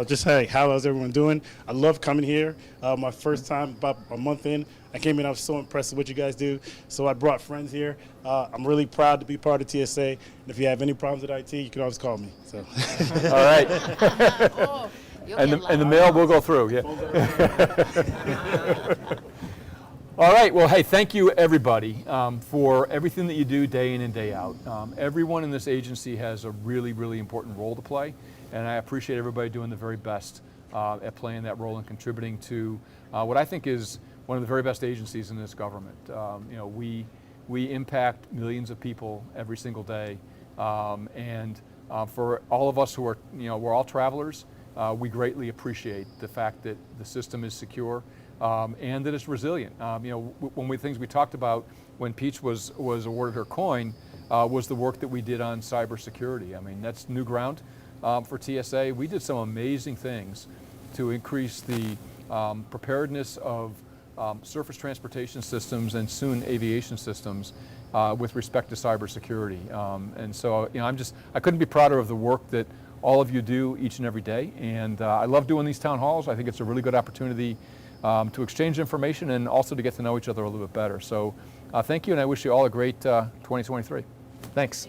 Just, hey, how's everyone doing? I love coming here. My first time, about a month in, I came in, I was so impressed with what you guys do. So I brought friends here. I'm really proud to be part of TSA. And if you have any problems with IT, you can always call me. So. All right. And the mail will go through, yeah. All right, well, hey, thank you, everybody, for everything that you do day in and day out. Everyone in this agency has a really, really important role to play, and I appreciate everybody doing the very best at playing that role and contributing to what I think is one of the very best agencies in this government. We impact millions of people every single day, and for all of us who are, we're all travelers, we greatly appreciate the fact that the system is secure and that it's resilient. Things we talked about when Peach was awarded her coin was the work that we did on cybersecurity. I mean, that's new ground for TSA. We did some amazing things to increase the preparedness of surface transportation systems and soon aviation systems with respect to cybersecurity. And so, I couldn't be prouder of the work that all of you do each and every day. And I love doing these town halls. I think it's a really good opportunity to exchange information and also to get to know each other a little bit better. So thank you, and I wish you all a great 2023. Thanks.